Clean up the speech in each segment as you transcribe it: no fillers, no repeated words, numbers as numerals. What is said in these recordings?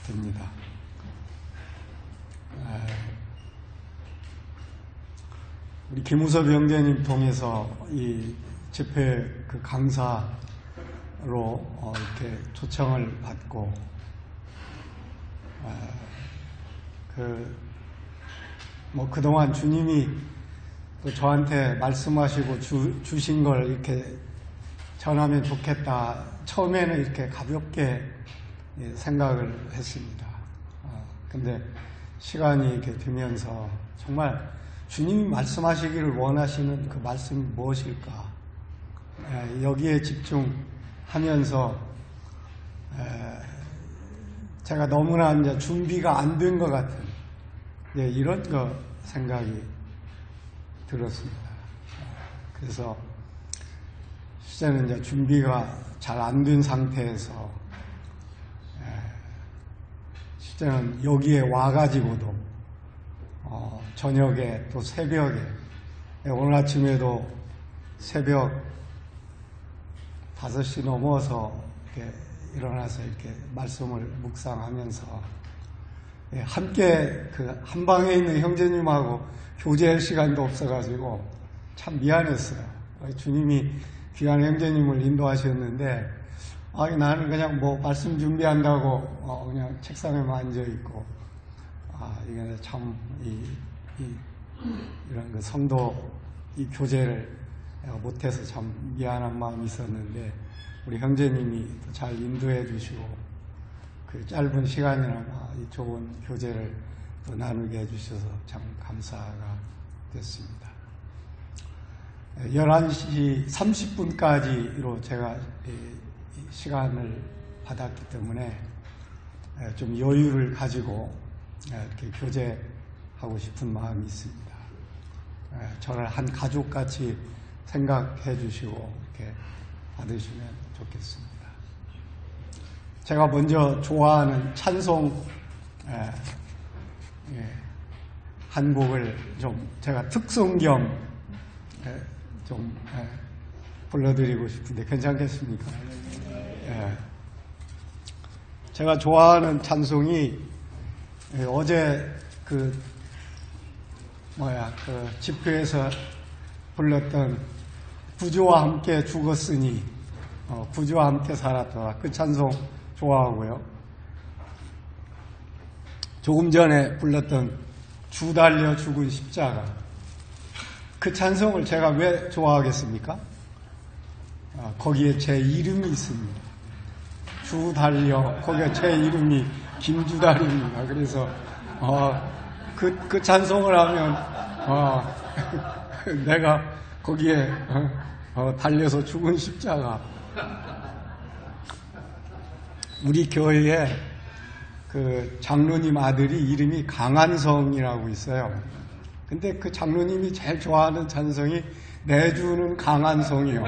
듭니다. 우리 김우섭 형제님 통해서 이 집회 그 강사로 이렇게 초청을 받고 그동안 주님이 또 저한테 말씀하시고 주신 걸 이렇게 전하면 좋겠다. 처음에는 이렇게 가볍게 생각을 했습니다. 근데 시간이 이렇게 되면서 정말 주님이 말씀하시기를 원하시는 그 말씀이 무엇일까? 여기에 집중하면서 제가 너무나 이제 준비가 안 된 것 같은 이런 거 생각이 들었습니다. 그래서 실제는 이제 준비가 잘 안 된 상태에서 실제는 여기에 와가지고도 저녁에 또 새벽에 오늘 아침에도 새벽 5시 넘어서 이렇게 일어나서 이렇게 말씀을 묵상하면서 함께 그 한방에 있는 형제님하고 교제할 시간도 없어가지고 참 미안했어요. 주님이 귀한 형제님을 인도하셨는데 나는 그냥 말씀 준비한다고 그냥 책상에만 앉아있고 이게 참 이런 그 성도 이 교제를 못해서 참 미안한 마음이 있었는데 우리 형제님이 잘 인도해 주시고 그 짧은 시간이나마 이 좋은 교제를 또 나누게 해주셔서 참 감사가 됐습니다. 11시 30분까지로 제가 시간을 받았기 때문에 좀 여유를 가지고 이렇게 교제하고 싶은 마음이 있습니다. 저를 한 가족같이 생각해 주시고 이렇게 받으시면 좋겠습니다. 제가 먼저 좋아하는 찬송 한 곡을 좀 제가 특송 겸 좀 불러드리고 싶은데 괜찮겠습니까? 제가 좋아하는 찬송이 어제 그 집회에서 불렀던 구주와 함께 죽었으니 구주와 함께 살았더라. 그 찬송 좋아하고요. 조금 전에 불렀던 주 달려 죽은 십자가, 그 찬송을 제가 왜 좋아하겠습니까? 거기에 제 이름이 있습니다. 주 달려, 거기에 제 이름이 김주달입니다. 그래서 그 찬송을 하면 내가 거기에 달려서 죽은 십자가. 우리 교회에 그 장로님 아들이 이름이 강한성이라고 있어요. 근데 그 장로님이 제일 좋아하는 찬송이 내주는 강한성이요.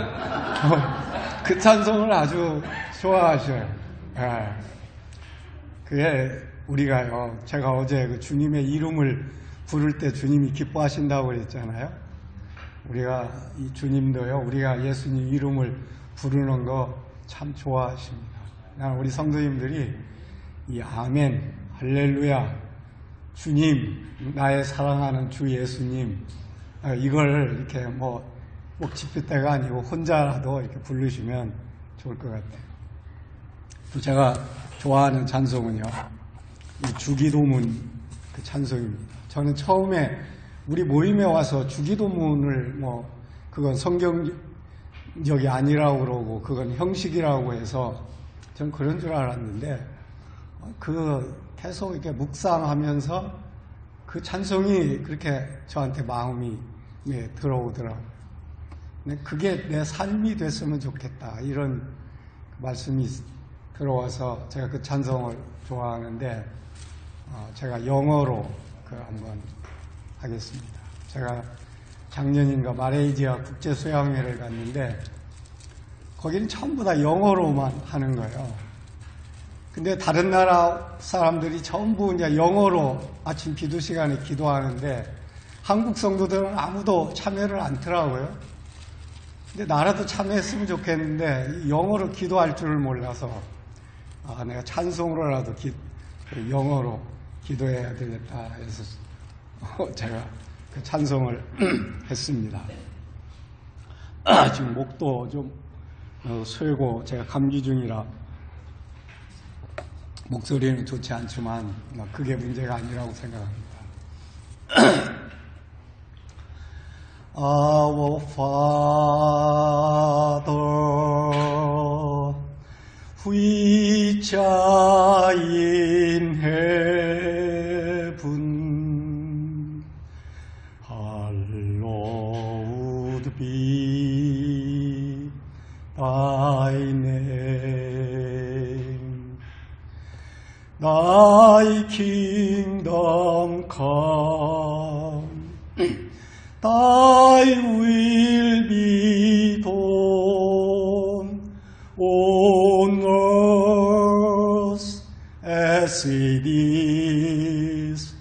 그 찬송을 아주 좋아하셔요. 그게 우리가요, 제가 어제 그 주님의 이름을 부를 때 주님이 기뻐하신다고 그랬잖아요. 우리가 이 주님도요, 우리가 예수님 이름을 부르는 거 참 좋아하십니다. 우리 성도님들이 이 아멘, 할렐루야, 주님, 나의 사랑하는 주 예수님, 이걸 이렇게 꼭 집회 때가 아니고 혼자라도 이렇게 부르시면 좋을 것 같아요. 또 제가 좋아하는 찬송은요, 이 주기도문 그 찬송입니다. 저는 처음에 우리 모임에 와서 주기도문을 그건 성경적이 아니라고 그러고 그건 형식이라고 해서 전 그런 줄 알았는데 계속 이렇게 묵상하면서 그 찬송이 그렇게 저한테 마음이 들어오더라고요. 그게 내 삶이 됐으면 좋겠다, 이런 말씀이 들어와서 제가 그 찬송을 좋아하는데 제가 영어로 한번 하겠습니다. 제가 작년인가 말레이시아 국제수양회를 갔는데 거기는 전부 다 영어로만 하는 거예요. 근데 다른 나라 사람들이 전부 이제 영어로 아침 기도 시간에 기도하는데 한국 성도들은 아무도 참여를 않더라고요. 근데 나라도 참여했으면 좋겠는데 영어로 기도할 줄을 몰라서 내가 찬송으로라도 영어로 기도해야 되겠다 해서 제가 그 찬송을 했습니다. 지금 목도 좀 설고 제가 감기 중이라 목소리는 좋지 않지만 그게 문제가 아니라고 생각합니다. Our Father, which art in heaven, hallowed be thy name. Thy kingdom come, thy will be done on earth as it is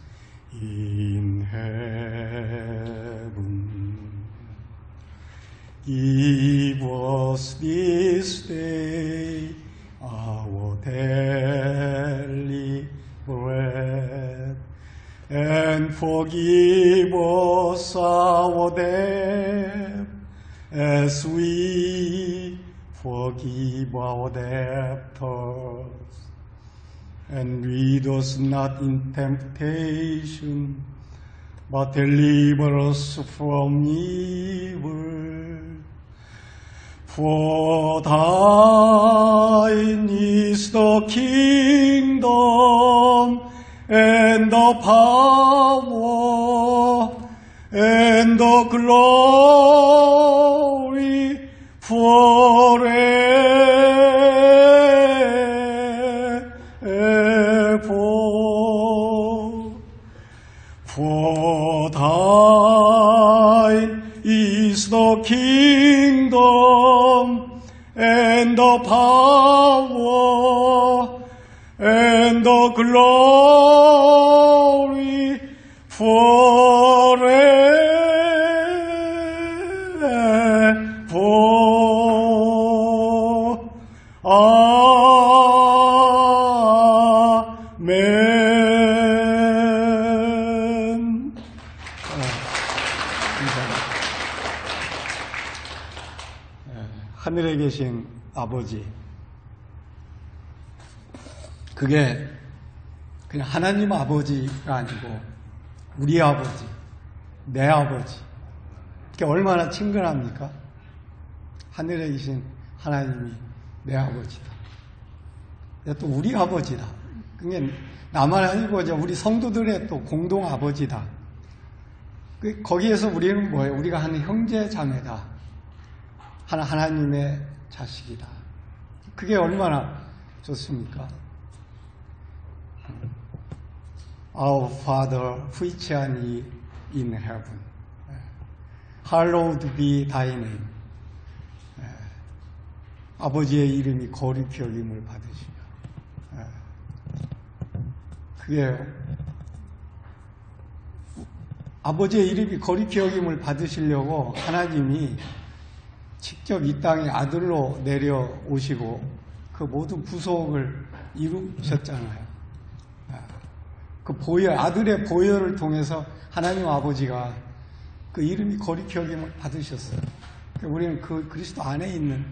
in heaven. Give us this day our daily bread, and forgive us our debt as we forgive our debtors. And lead us not in temptation, but deliver us from evil. For thine is the kingdom, and the power, and the glory forever. For thine is the kingdom, and the power, and the glory forever. 아멘. 하늘에 계신 아버지, 그게 그냥 하나님 아버지가 아니고 우리 아버지, 내 아버지. 그게 얼마나 친근합니까? 하늘에 계신 하나님이 내 아버지다. 또 우리 아버지다. 그게 나만 아니고 우리 성도들의 또 공동 아버지다. 거기에서 우리는 뭐예요? 우리가 하는 형제 자매다. 하나님의 자식이다. 그게 얼마나 좋습니까? Our Father, which art in heaven, hallowed be thy name. 아버지의 이름이 거룩히 여김을 받으시며. 그게 아버지의 이름이 거룩히 여김을 받으시려고 하나님이 직접 이 땅에 아들로 내려오시고 그 모든 구속을 이루셨잖아요. 그 아들의 보혈을 통해서 하나님 아버지가 그 이름이 거룩히 여김을 받으셨어요. 우리는 그 그리스도 안에 있는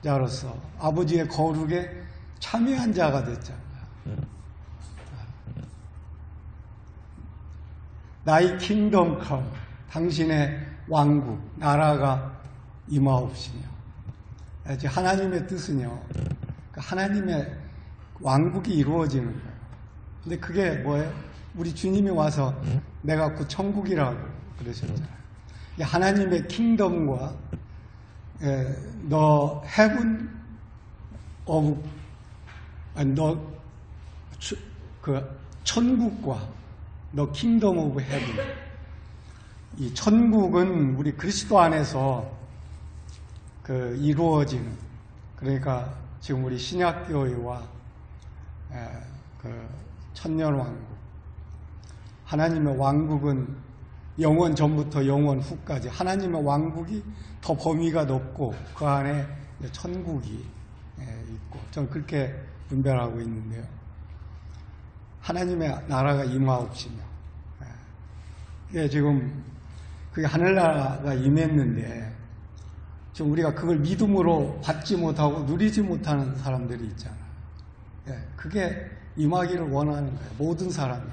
자로서 아버지의 거룩에 참여한 자가 됐잖아요. 나의 킹덤 컴, 당신의 왕국, 나라가 임하옵시며. 하나님의 뜻은요, 하나님의 왕국이 이루어지는 거예요. 근데 그게 뭐예요? 우리 주님이 와서 내가 그 천국이라고 그러셨잖아요. 하나님의 킹덤과 너 heaven of, 그 천국과 너 킹덤 오브 헤븐. 이 천국은 우리 그리스도 안에서 그 이루어지는, 그러니까 지금 우리 신약교회와 그 천년왕국, 하나님의 왕국은 영원 전부터 영원 후까지 하나님의 왕국이 더 범위가 높고 그 안에 천국이 있고, 저는 그렇게 분별하고 있는데요. 하나님의 나라가 임하옵시며. 예, 지금 그게 하늘나라가 임했는데 지금 우리가 그걸 믿음으로 받지 못하고 누리지 못하는 사람들이 있잖아. 예, 그게 임하기를 원하는 거예요. 모든 사람이.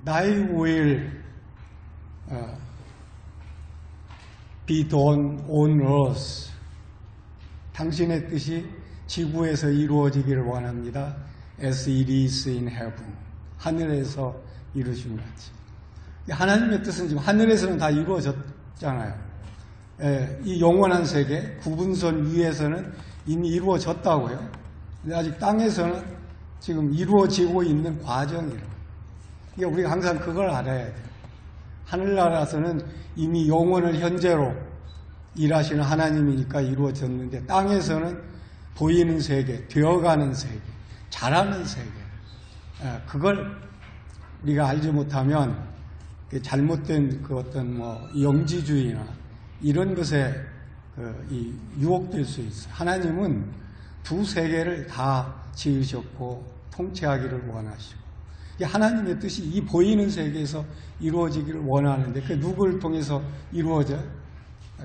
Thy will be done on earth. 당신의 뜻이 지구에서 이루어지기를 원합니다. As it is in heaven. 하늘에서 이루어진 것 같이. 하나님의 뜻은 지금 하늘에서는 다 이루어졌잖아요. 예, 이 영원한 세계, 구분선 위에서는 이미 이루어졌다고요. 근데 아직 땅에서는 지금 이루어지고 있는 과정이라고. 그러니까 우리가 항상 그걸 알아야 돼요. 하늘나라에서는 이미 영원을 현재로 일하시는 하나님이니까 이루어졌는데 땅에서는 보이는 세계, 되어가는 세계, 자라는 세계. 예, 그걸 우리가 알지 못하면 잘못된 그 어떤 영지주의나 이런 것에 유혹될 수 있어요. 하나님은 두 세계를 다 지으셨고 통치하기를 원하시고 하나님의 뜻이 이 보이는 세계에서 이루어지기를 원하는데 그 누구를 통해서 이루어져요?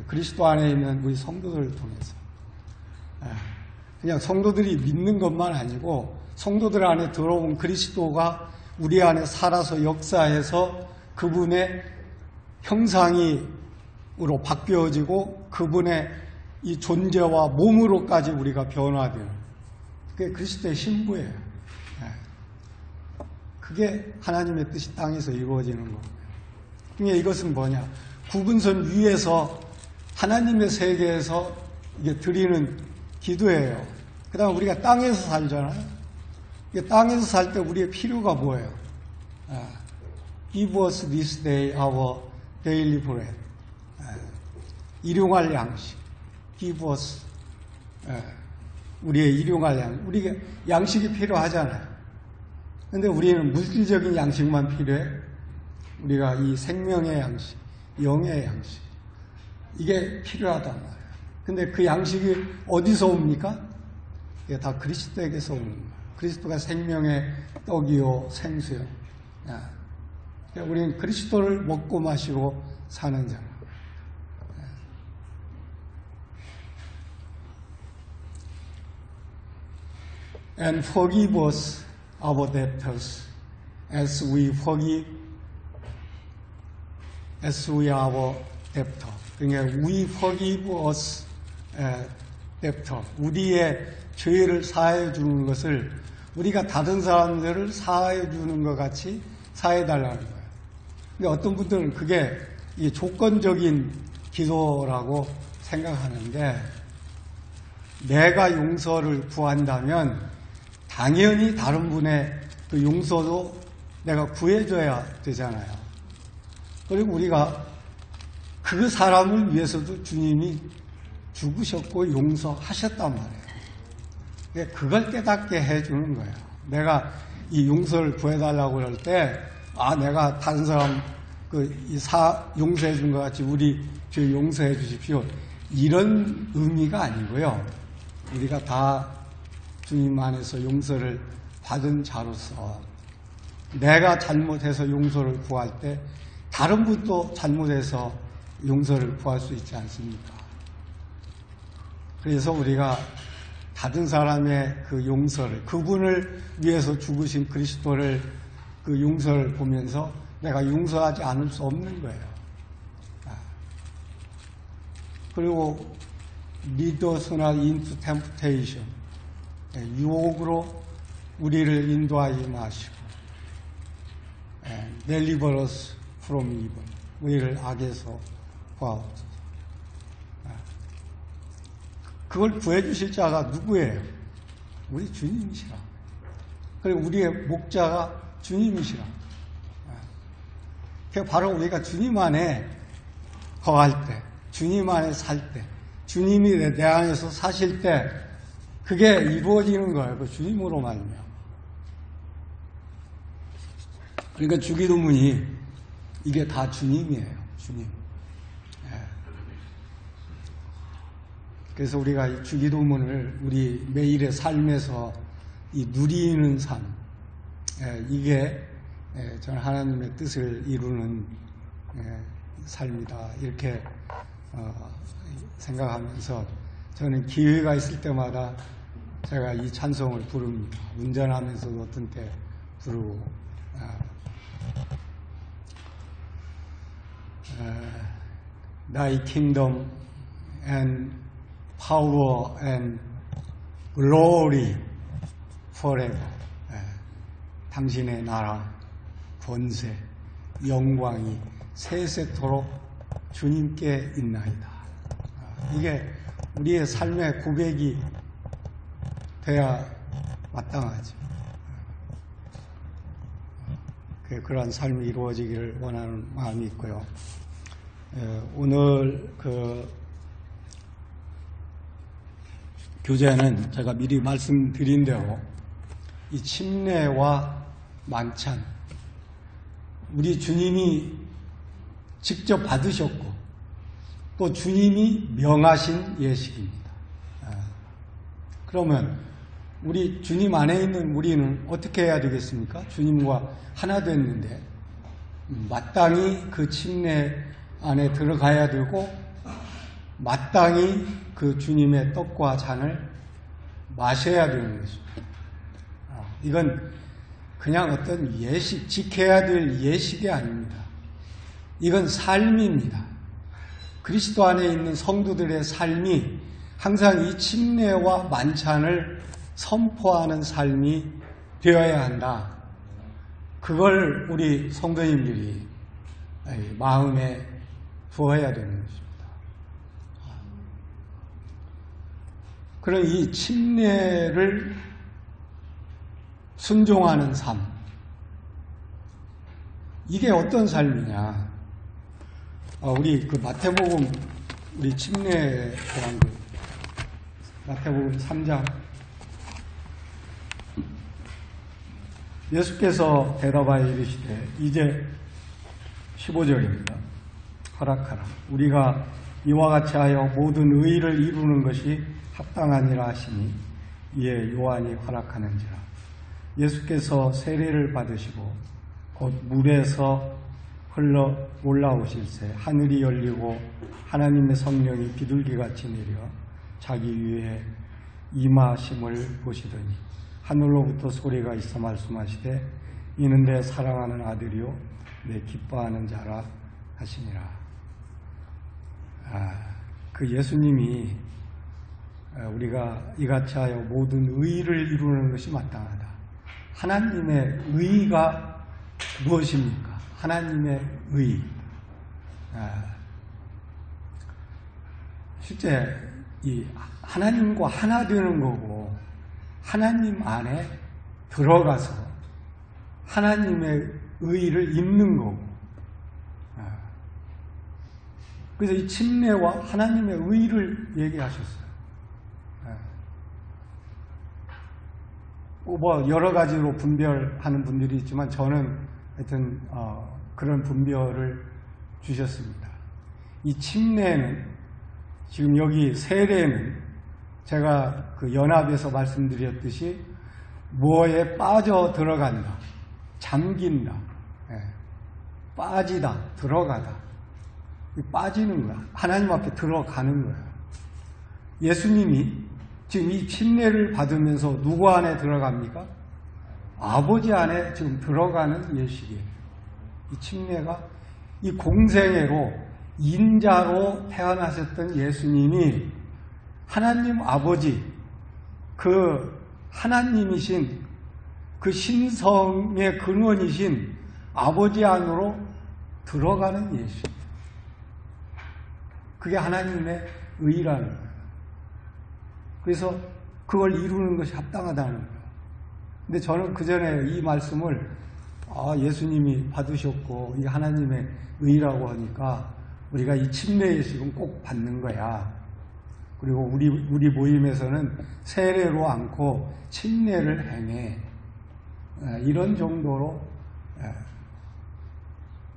그리스도 안에 있는 우리 성도들을 통해서. 그냥 성도들이 믿는 것만 아니고 성도들 안에 들어온 그리스도가 우리 안에 살아서 역사해서 그분의 형상으로 바뀌어지고 그분의 이 존재와 몸으로까지 우리가 변화되는 그게 그리스도의 신부예요. 그게 하나님의 뜻이 땅에서 이루어지는 거예요. 그러니까 이것은 뭐냐? 구분선 위에서 하나님의 세계에서 이게 드리는 기도예요. 그 다음에 우리가 땅에서 살잖아요. 땅에서 살 때 우리의 필요가 뭐예요? Give us this day our daily bread. 일용할 양식. Give us. 우리의 일용할 양식. 우리가 양식이 필요하잖아요. 근데 우리는 물질적인 양식만 필요해. 우리가 이 생명의 양식, 영의 양식. 이게 필요하단 말이에요. 근데 그 양식이 어디서 옵니까? 이게 다 그리스도에게서 오는 거예요. 그리스도가 생명의 떡이요, 생수요. 우리는 그리스도를 먹고 마시고 사는 자. And forgive us our debtors as we forgive as we are our debtor. 그러니까 we forgive us debtor. 우리의 죄를 사해 주는 것을 우리가 다른 사람들을 사해 주는 것 같이 사해 달라는 거예요. 근데 어떤 분들은 그게 이 조건적인 기도라고 생각하는데 내가 용서를 구한다면 당연히 다른 분의 그 용서도 내가 구해줘야 되잖아요. 그리고 우리가 그 사람을 위해서도 주님이 죽으셨고 용서하셨단 말이에요. 그걸 깨닫게 해주는 거예요. 내가 이 용서를 구해달라고 그럴 때, 내가 다른 사람 용서해 준 것 같이 우리 죄 용서해 주십시오. 이런 의미가 아니고요. 우리가 다 주님 안에서 용서를 받은 자로서 내가 잘못해서 용서를 구할 때 다른 분도 잘못해서 용서를 구할 수 있지 않습니까? 그래서 우리가 다른 사람의 그 용서를, 그분을 위해서 죽으신 그리스도를 그 용서를 보면서 내가 용서하지 않을 수 없는 거예요. 그리고 lead us not into temptation. 유혹으로 우리를 인도하지 마시고 deliver us from evil. 우리를 악에서 구하옵소서. 그걸 구해주실 자가 누구예요? 우리 주님이시라. 그리고 우리의 목자가 주님이시라. 그 바로 우리가 주님 안에 거할 때, 주님 안에 살 때, 주님이 내 안에서 사실 때 그게 이루어지는 거예요. 그 주님으로 말미암아. 그러니까 주기도문이 이게 다 주님이에요. 주님. 그래서 우리가 이 주기도문을 우리 매일의 삶에서 이 누리는 삶, 이게 저는 하나님의 뜻을 이루는 삶이다, 이렇게 생각하면서 저는 기회가 있을 때마다 제가 이 찬송을 부릅니다. 운전하면서도 어떤 때 부르고, Thy kingdom and power and glory forever. 당신의 나라, 권세, 영광이 세세토록 주님께 있나이다. 이게 우리의 삶의 고백이 돼야 마땅하죠. 그러한 삶이 이루어지기를 원하는 마음이 있고요. 오늘 교재는 제가 미리 말씀드린 대로 이 침례와 만찬, 우리 주님이 직접 받으셨고 또 주님이 명하신 예식입니다. 그러면 우리 주님 안에 있는 우리는 어떻게 해야 되겠습니까? 주님과 하나 됐는데 마땅히 그 침례 안에 들어가야 되고 마땅히 그 주님의 떡과 잔을 마셔야 되는 것입니다. 이건 그냥 어떤 예식, 지켜야 될 예식이 아닙니다. 이건 삶입니다. 그리스도 안에 있는 성도들의 삶이 항상 이 침례와 만찬을 선포하는 삶이 되어야 한다. 그걸 우리 성도님들이 마음에 두어야 되는 것입니다. 그런 이 침례를 순종하는 삶, 이게 어떤 삶이냐? 우리 마태복음, 우리 침례에 대한 마태복음 3장, 예수께서 대답하여 이르시되, 이제 15절입니다. 허락하라. 우리가 이와 같이 하여 모든 의를 이루는 것이 합당하니라 하시니 이에 요한이 허락하는지라. 예수께서 세례를 받으시고 곧 물에서 흘러 올라오실새 하늘이 열리고 하나님의 성령이 비둘기같이 내려 자기 위에 임하심을 보시더니 하늘로부터 소리가 있어 말씀하시되 이는 내 사랑하는 아들이요 내 기뻐하는 자라 하시니라. 그 예수님이 우리가 이같이 하여 모든 의를 이루는 것이 마땅하다. 하나님의 의가 무엇입니까? 하나님의 의. 실제 이 하나님과 하나 되는 거고 하나님 안에 들어가서 하나님의 의를 입는 거고. 그래서 이 침례와 하나님의 의를 얘기하셨어요. 여러 가지로 분별하는 분들이 있지만 저는 하여튼 그런 분별을 주셨습니다. 이 침례는 지금 여기 세례는 제가 그 연합에서 말씀드렸듯이 뭐에 빠져 들어간다, 잠긴다, 빠지다, 들어가다, 빠지는 거야. 하나님 앞에 들어가는 거야. 예수님이 지금 이 침례를 받으면서 누구 안에 들어갑니까? 아버지 안에 지금 들어가는 예식이에요. 이 침례가 이 공생애로 인자로 태어나셨던 예수님이 하나님 아버지, 그 하나님이신 그 신성의 근원이신 아버지 안으로 들어가는 예식. 그게 하나님의 의라는 거예요. 그래서 그걸 이루는 것이 합당하다는 거예요. 근데 저는 그 전에 이 말씀을 예수님이 받으셨고 이게 하나님의 의라고 하니까 우리가 이 침례 예식은 꼭 받는 거야. 그리고 우리 모임에서는 세례로 않고 침례를 행해. 이런 정도로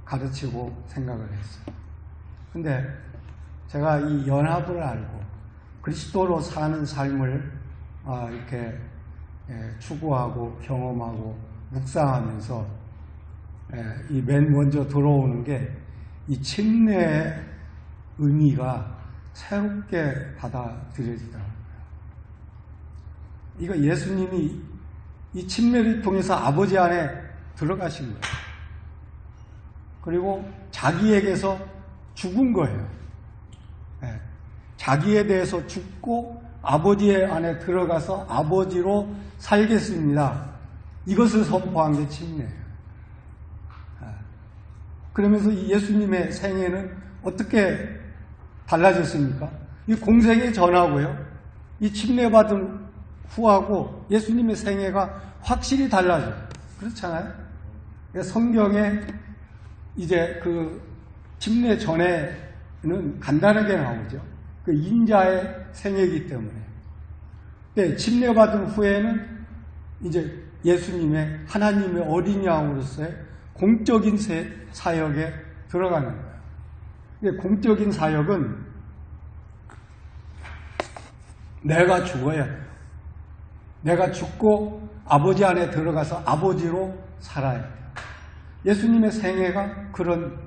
가르치고 생각을 했어요. 근데 제가 이 연합을 알고 그리스도로 사는 삶을 이렇게 추구하고 경험하고 묵상하면서 이 맨 먼저 들어오는 게 이 침례의 의미가 새롭게 받아들여지더라고요. 이거 예수님이 이 침례를 통해서 아버지 안에 들어가신 거예요. 그리고 자기에게서 죽은 거예요. 자기에 대해서 죽고 아버지의 안에 들어가서 아버지로 살겠습니다. 이것을 선포한 게 침례예요. 그러면서 이 예수님의 생애는 어떻게 달라졌습니까? 이 공생애 전하고요. 이 침례받은 후하고 예수님의 생애가 확실히 달라져요. 그렇잖아요? 성경에 이제 그 침례 전에는 간단하게 나오죠. 그 인자의 생애이기 때문에. 근데 침례받은 후에는 이제 예수님의 하나님의 어린 양으로서의 공적인 사역에 들어가는 거예요. 공적인 사역은 내가 죽어야 돼요. 내가 죽고 아버지 안에 들어가서 아버지로 살아야 돼요. 예수님의 생애가 그런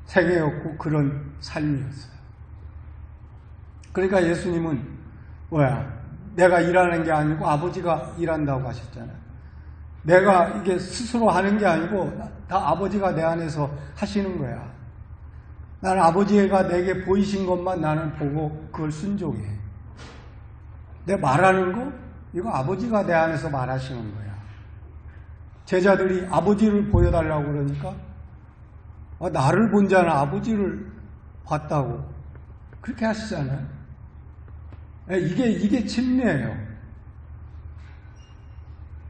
생애였고 그런 삶이었어요. 그러니까 예수님은 내가 일하는 게 아니고 아버지가 일한다고 하셨잖아요. 내가 이게 스스로 하는 게 아니고 다 아버지가 내 안에서 하시는 거야. 나는 아버지가 내게 보이신 것만 나는 보고 그걸 순종해. 내 말하는 거 이거 아버지가 내 안에서 말하시는 거야. 제자들이 아버지를 보여달라고 그러니까 나를 본 자는 아버지를 봤다고 그렇게 하시잖아요. 이게 침례예요.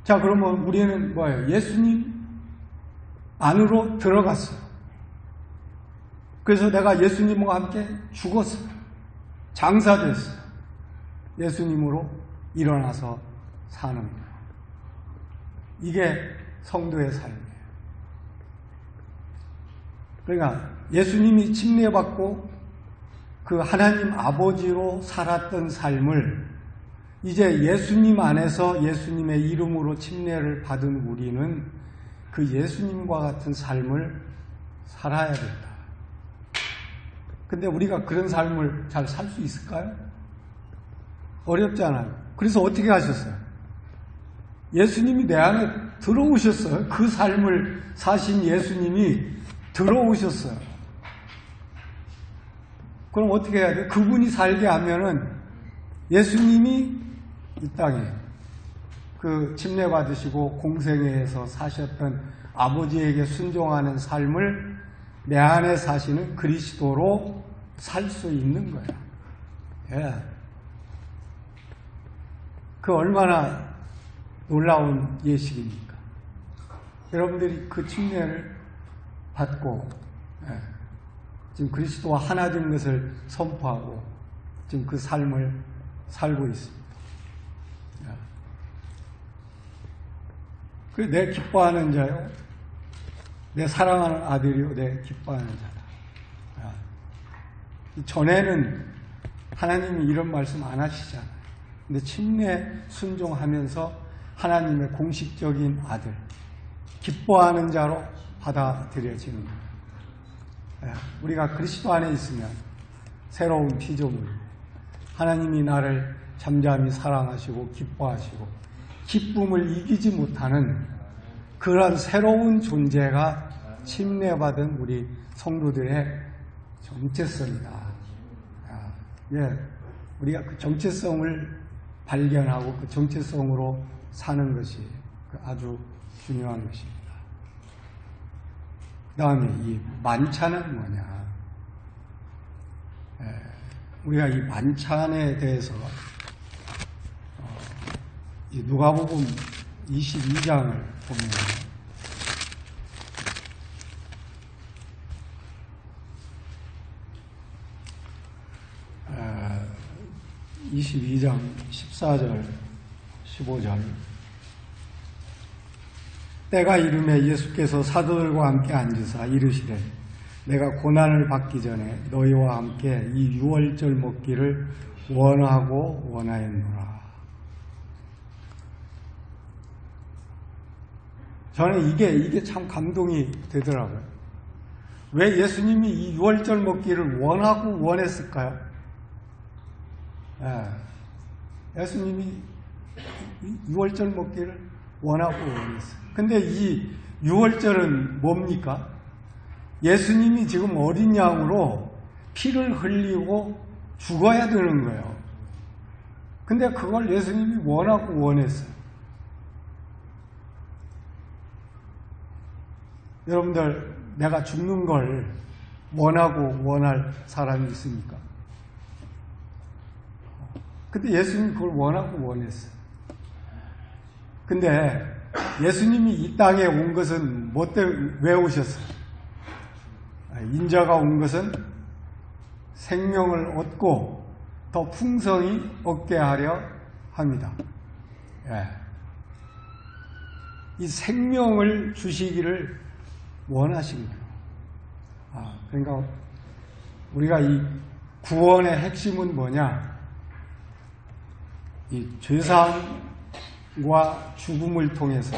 자, 그러면 우리는 뭐예요? 예수님 안으로 들어갔어요. 그래서 내가 예수님과 함께 죽었어요. 장사됐어요. 예수님으로 일어나서 사는 거예요. 이게 성도의 삶이에요. 그러니까 예수님이 침례받고 그 하나님 아버지로 살았던 삶을 이제 예수님 안에서 예수님의 이름으로 침례를 받은 우리는 그 예수님과 같은 삶을 살아야 된다. 근데 우리가 그런 삶을 잘 살 수 있을까요? 어렵잖아요. 그래서 어떻게 하셨어요? 예수님이 내 안에 들어오셨어요. 그 삶을 사신 예수님이 들어오셨어요. 그럼 어떻게 해야 돼요? 그분이 살게 하면은 예수님이 이 땅에 그 침례 받으시고 공생애에서 사셨던 아버지에게 순종하는 삶을 내 안에 사시는 그리스도로 살 수 있는 거야. 예. 그 얼마나 놀라운 예식입니까? 여러분들이 그 침례를 받고 지금 그리스도와 하나 된 것을 선포하고 지금 그 삶을 살고 있습니다. 그 내 기뻐하는 자요, 내 사랑하는 아들이요, 내 기뻐하는 자다. 전에는 하나님이 이런 말씀 안 하시잖아요. 근데 침례 순종하면서 하나님의 공식적인 아들, 기뻐하는 자로 받아들여지는 거예요. 우리가 그리스도 안에 있으면 새로운 피조물, 하나님이 나를 잠잠히 사랑하시고 기뻐하시고 기쁨을 이기지 못하는 그런 새로운 존재가 침례받은 우리 성도들의 정체성이다. 우리가 그 정체성을 발견하고 그 정체성으로 사는 것이 아주 중요한 것입니다. 그 다음에 이 만찬은 뭐냐? 우리가 이 만찬에 대해서 누가복음 22장을 보면 22장 14절 15절 때가 이르매 예수께서 사도들과 함께 앉으사 이르시되 내가 고난을 받기 전에 너희와 함께 이 유월절 먹기를 원하고 원하였노라. 저는 이게 참 감동이 되더라고요. 왜 예수님이 이 유월절 먹기를 원하고 원했을까요? 예수님이 유월절 먹기를 원하고 원했어요. 근데 이 유월절은 뭡니까? 예수님이 지금 어린 양으로 피를 흘리고 죽어야 되는 거예요. 근데 그걸 예수님이 원하고 원했어요. 여러분들, 내가 죽는 걸 원하고 원할 사람이 있습니까? 근데 예수님이 그걸 원하고 원했어요. 근데 예수님이 이 땅에 온 것은 뭐 때문에 왜 오셨어요? 인자가 온 것은 생명을 얻고 더 풍성히 얻게 하려 합니다. 이 생명을 주시기를 원하신 거예요. 그러니까 우리가 이 구원의 핵심은 뭐냐? 이 죄사함과 죽음을 통해서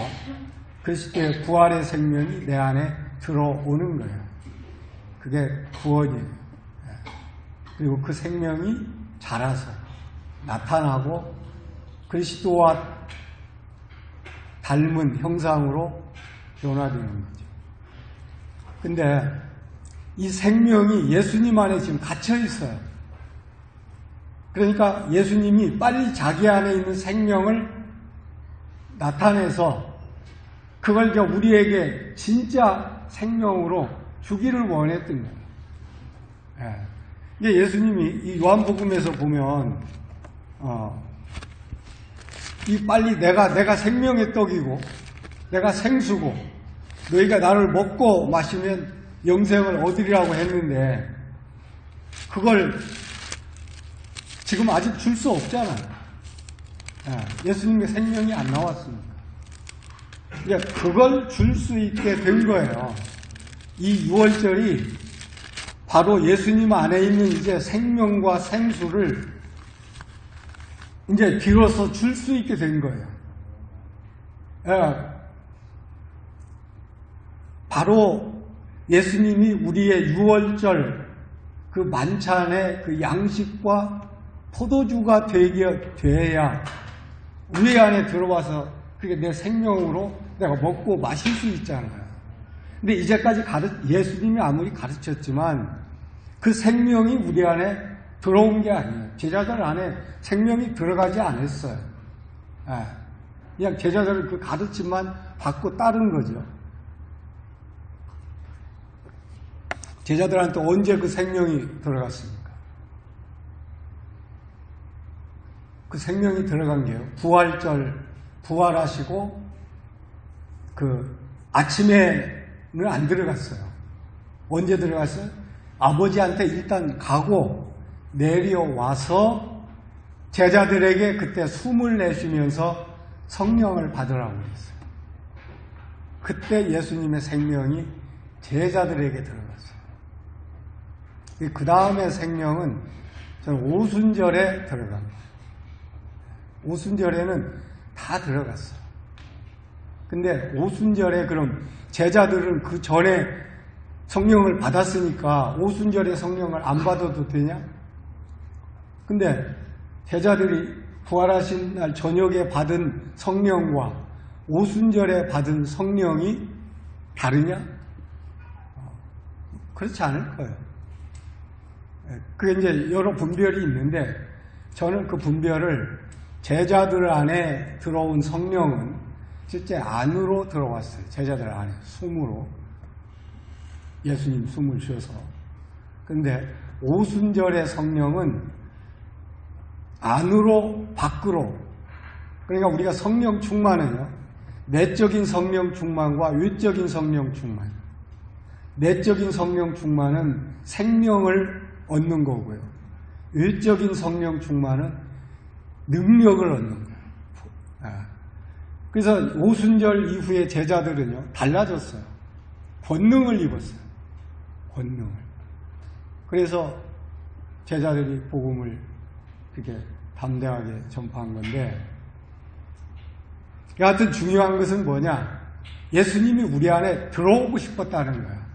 그리스도의 부활의 생명이 내 안에 들어오는 거예요. 그게 구원이에요. 그리고 그 생명이 자라서 나타나고 그리스도와 닮은 형상으로 변화되는 거죠. 근데 이 생명이 예수님 안에 지금 갇혀 있어요. 그러니까 예수님이 빨리 자기 안에 있는 생명을 나타내서 그걸 우리에게 진짜 생명으로 주기를 원했던 거예요. 이게 예수님이 이 요한복음에서 보면 이 빨리 내가 생명의 떡이고 내가 생수고 너희가 나를 먹고 마시면 영생을 얻으리라고 했는데 그걸 지금 아직 줄 수 없잖아요. 예수님의 생명이 안 나왔으니까. 그걸 줄 수 있게 된 거예요. 이 유월절이 바로 예수님 안에 있는 이제 생명과 생수를 이제 비로소 줄 수 있게 된 거예요. 바로 예수님이 우리의 유월절 그 만찬의 그 양식과 포도주가 돼야 우리 안에 들어와서 그게 내 생명으로 내가 먹고 마실 수 있잖아요. 근데 이제까지 예수님이 아무리 가르쳤지만 그 생명이 우리 안에 들어온 게 아니에요. 제자들 안에 생명이 들어가지 않았어요. 그냥 제자들은 그 가르침만 받고 따른 거죠. 제자들한테 언제 그 생명이 들어갔습니까? 그 생명이 들어간 게요. 부활절, 부활하시고 그 아침에는 안 들어갔어요. 언제 들어갔어요? 아버지한테 일단 가고 내려와서 제자들에게 그때 숨을 내쉬면서 성령을 받으라고 했어요. 그때 예수님의 생명이 제자들에게 들어갔어요. 그 다음에 생명은 저는 오순절에 들어갑니다. 오순절에는 다 들어갔어요. 근데 오순절에 그럼 제자들은 그 전에 성령을 받았으니까 오순절에 성령을 안 받아도 되냐? 근데 제자들이 부활하신 날 저녁에 받은 성령과 오순절에 받은 성령이 다르냐? 그렇지 않을 거예요. 그게 이제 여러 분별이 있는데 저는 그 분별을 제자들 안에 들어온 성령은 실제 안으로 들어왔어요. 제자들 안에 숨으로 예수님 숨을 쉬어서. 근데 오순절의 성령은 안으로 밖으로, 그러니까 우리가 성령 충만은요 내적인 성령 충만과 외적인 성령 충만. 내적인 성령 충만은 생명을 얻는 거고요. 외적인 성령 충만은 능력을 얻는 거예요. 그래서 오순절 이후에 제자들은요 달라졌어요. 권능을 입었어요. 권능을. 그래서 제자들이 복음을 그렇게 담대하게 전파한 건데, 여하튼 중요한 것은 뭐냐? 예수님이 우리 안에 들어오고 싶었다는 거야.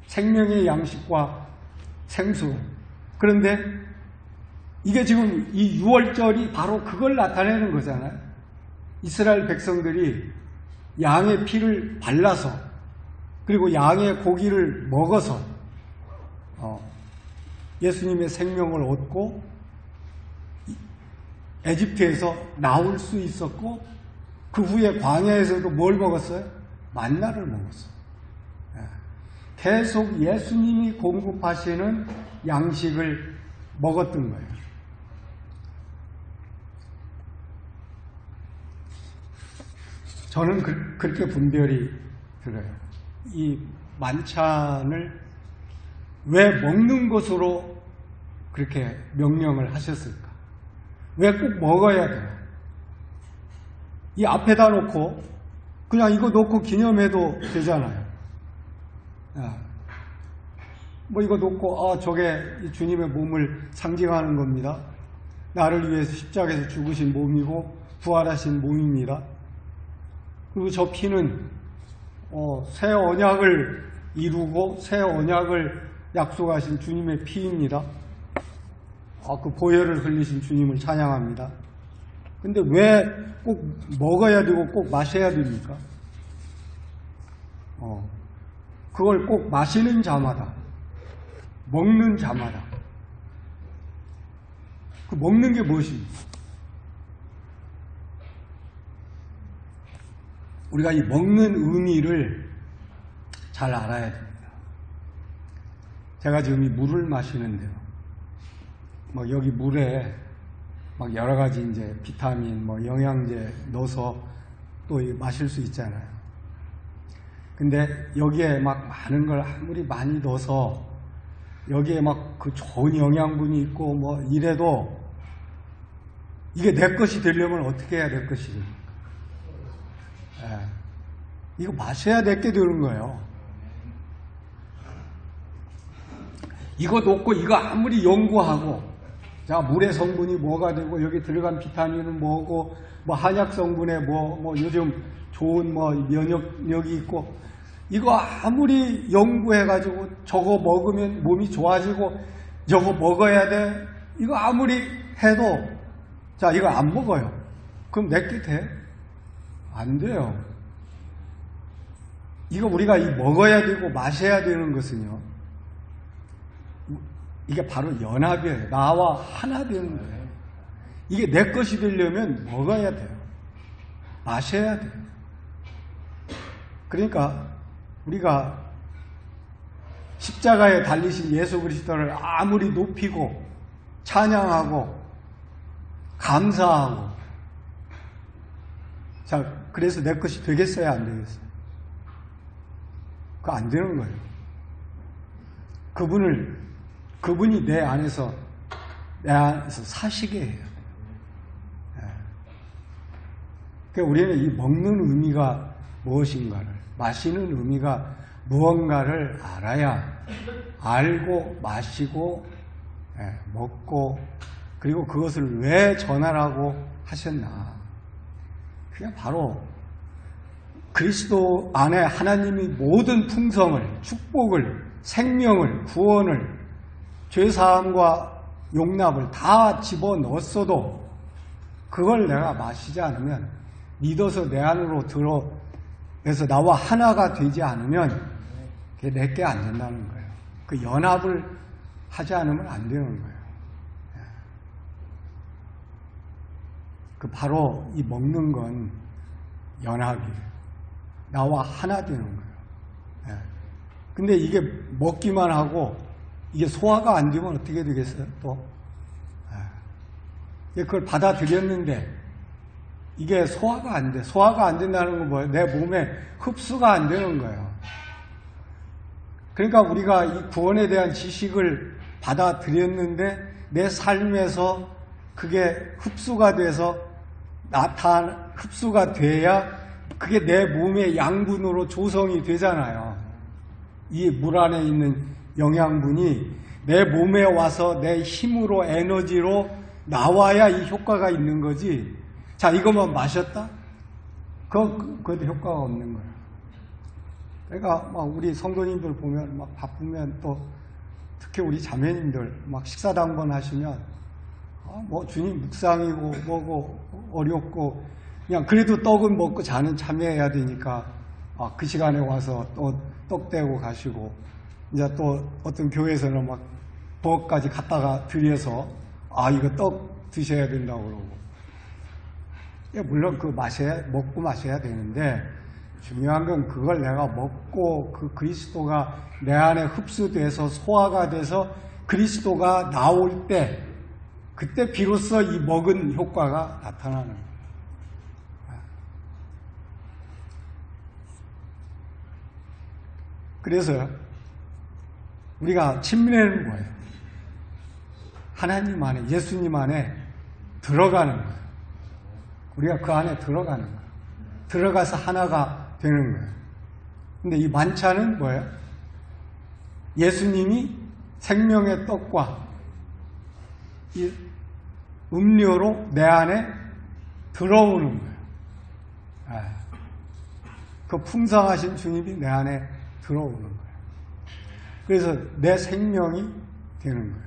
생명의 양식과 생수. 그런데 이게 지금 이 6월절이 바로 그걸 나타내는 거잖아요. 이스라엘 백성들이 양의 피를 발라서 그리고 양의 고기를 먹어서 예수님의 생명을 얻고 에집트에서 나올 수 있었고 그 후에 광야에서도 뭘 먹었어요? 만나를 먹었어요. 계속 예수님이 공급하시는 양식을 먹었던 거예요. 저는 그렇게 분별이 들어요. 이 만찬을 왜 먹는 것으로 그렇게 명령을 하셨을까? 왜 꼭 먹어야 돼요? 이 앞에다 놓고 그냥 이거 놓고 기념해도 되잖아요. 뭐 이거 놓고 저게 주님의 몸을 상징하는 겁니다. 나를 위해서 십자가에서 죽으신 몸이고 부활하신 몸입니다. 그리고 저 피는 새 언약을 이루고 새 언약을 약속하신 주님의 피입니다. 그 보혈을 흘리신 주님을 찬양합니다. 근데 왜 꼭 먹어야 되고 꼭 마셔야 됩니까? 그걸 꼭 마시는 자마다, 먹는 자마다. 그 먹는 게 무엇입니까? 우리가 이 먹는 의미를 잘 알아야 됩니다. 제가 지금 이 물을 마시는데요. 여기 물에 여러 가지 이제 비타민, 영양제 넣어서 또 마실 수 있잖아요. 근데 여기에 많은 걸 아무리 많이 넣어서 여기에 그 좋은 영양분이 있고 이래도 이게 내 것이 되려면 어떻게 해야 될 것이 됩니까? 이거 마셔야 내게 되는 거예요. 이거 놓고 이거 아무리 연구하고 자, 물의 성분이 뭐가 되고 여기 들어간 비타민은 뭐고 한약 성분에 요즘 좋은 면역력이 있고 이거 아무리 연구해가지고 저거 먹으면 몸이 좋아지고 저거 먹어야 돼 이거 아무리 해도 자 이거 안 먹어요. 그럼 내게 돼? 안 돼요. 이거 우리가 먹어야 되고 마셔야 되는 것은요. 이게 바로 연합이에요. 나와 하나 되는 거예요. 이게 내 것이 되려면 먹어야 돼요. 마셔야 돼요. 그러니까 우리가 십자가에 달리신 예수 그리스도를 아무리 높이고 찬양하고 감사하고 자 그래서 내 것이 되겠어요? 안 되겠어요? 그거 안 되는 거예요. 그분이 내 안에서 사시게 해요. 그러니까 우리는 이 먹는 의미가 무엇인가를, 마시는 의미가 무언가를 알아야 알고 마시고 먹고 그리고 그것을 왜 전하라고 하셨나. 그게 바로 그리스도 안에 하나님이 모든 풍성을, 축복을, 생명을, 구원을 죄사함과 용납을 다 집어넣었어도 그걸 내가 마시지 않으면 믿어서 내 안으로 들어서 나와 하나가 되지 않으면 그게 내게 안 된다는 거예요. 그 연합을 하지 않으면 안 되는 거예요. 그 바로 이 먹는 건 연합이에요. 나와 하나 되는 거예요. 근데 이게 먹기만 하고 이게 소화가 안 되면 어떻게 되겠어요? 또 그걸 받아들였는데 이게 소화가 안 돼. 소화가 안 된다는 건 뭐예요? 내 몸에 흡수가 안 되는 거예요. 그러니까 우리가 이 구원에 대한 지식을 받아들였는데 내 삶에서 그게 흡수가 돼서 흡수가 돼야 그게 내 몸의 양분으로 조성이 되잖아요. 이 물 안에 있는 영양분이 내 몸에 와서 내 힘으로 에너지로 나와야 이 효과가 있는 거지. 자, 이것만 마셨다? 그것도 효과가 없는 거예요. 그러니까 막 우리 성도님들 보면 막 바쁘면 또 특히 우리 자매님들 막 식사당번 하시면 뭐 주님 묵상이고 뭐고 어렵고 그냥 그래도 떡은 먹고 자는 참여해야 되니까 그 시간에 와서 또 떡 떼고 가시고 이제 또 어떤 교회에서는 막 부엌까지 갖다가 드려서 이거 떡 드셔야 된다고 그러고 물론 먹고 마셔야 되는데 중요한 건 그걸 내가 먹고 그 그리스도가 내 안에 흡수돼서 소화가 돼서 그리스도가 나올 때 그때 비로소 이 먹은 효과가 나타나는 거예요. 그래서 우리가 침례는 뭐예요? 하나님 안에, 예수님 안에 들어가는 거예요. 우리가 그 안에 들어가는 거예요. 들어가서 하나가 되는 거예요. 근데 이 만찬은 뭐예요? 예수님이 생명의 떡과 이 음료로 내 안에 들어오는 거예요. 그 풍성하신 주님이 내 안에 들어오는 거예요. 그래서 내 생명이 되는 거예요.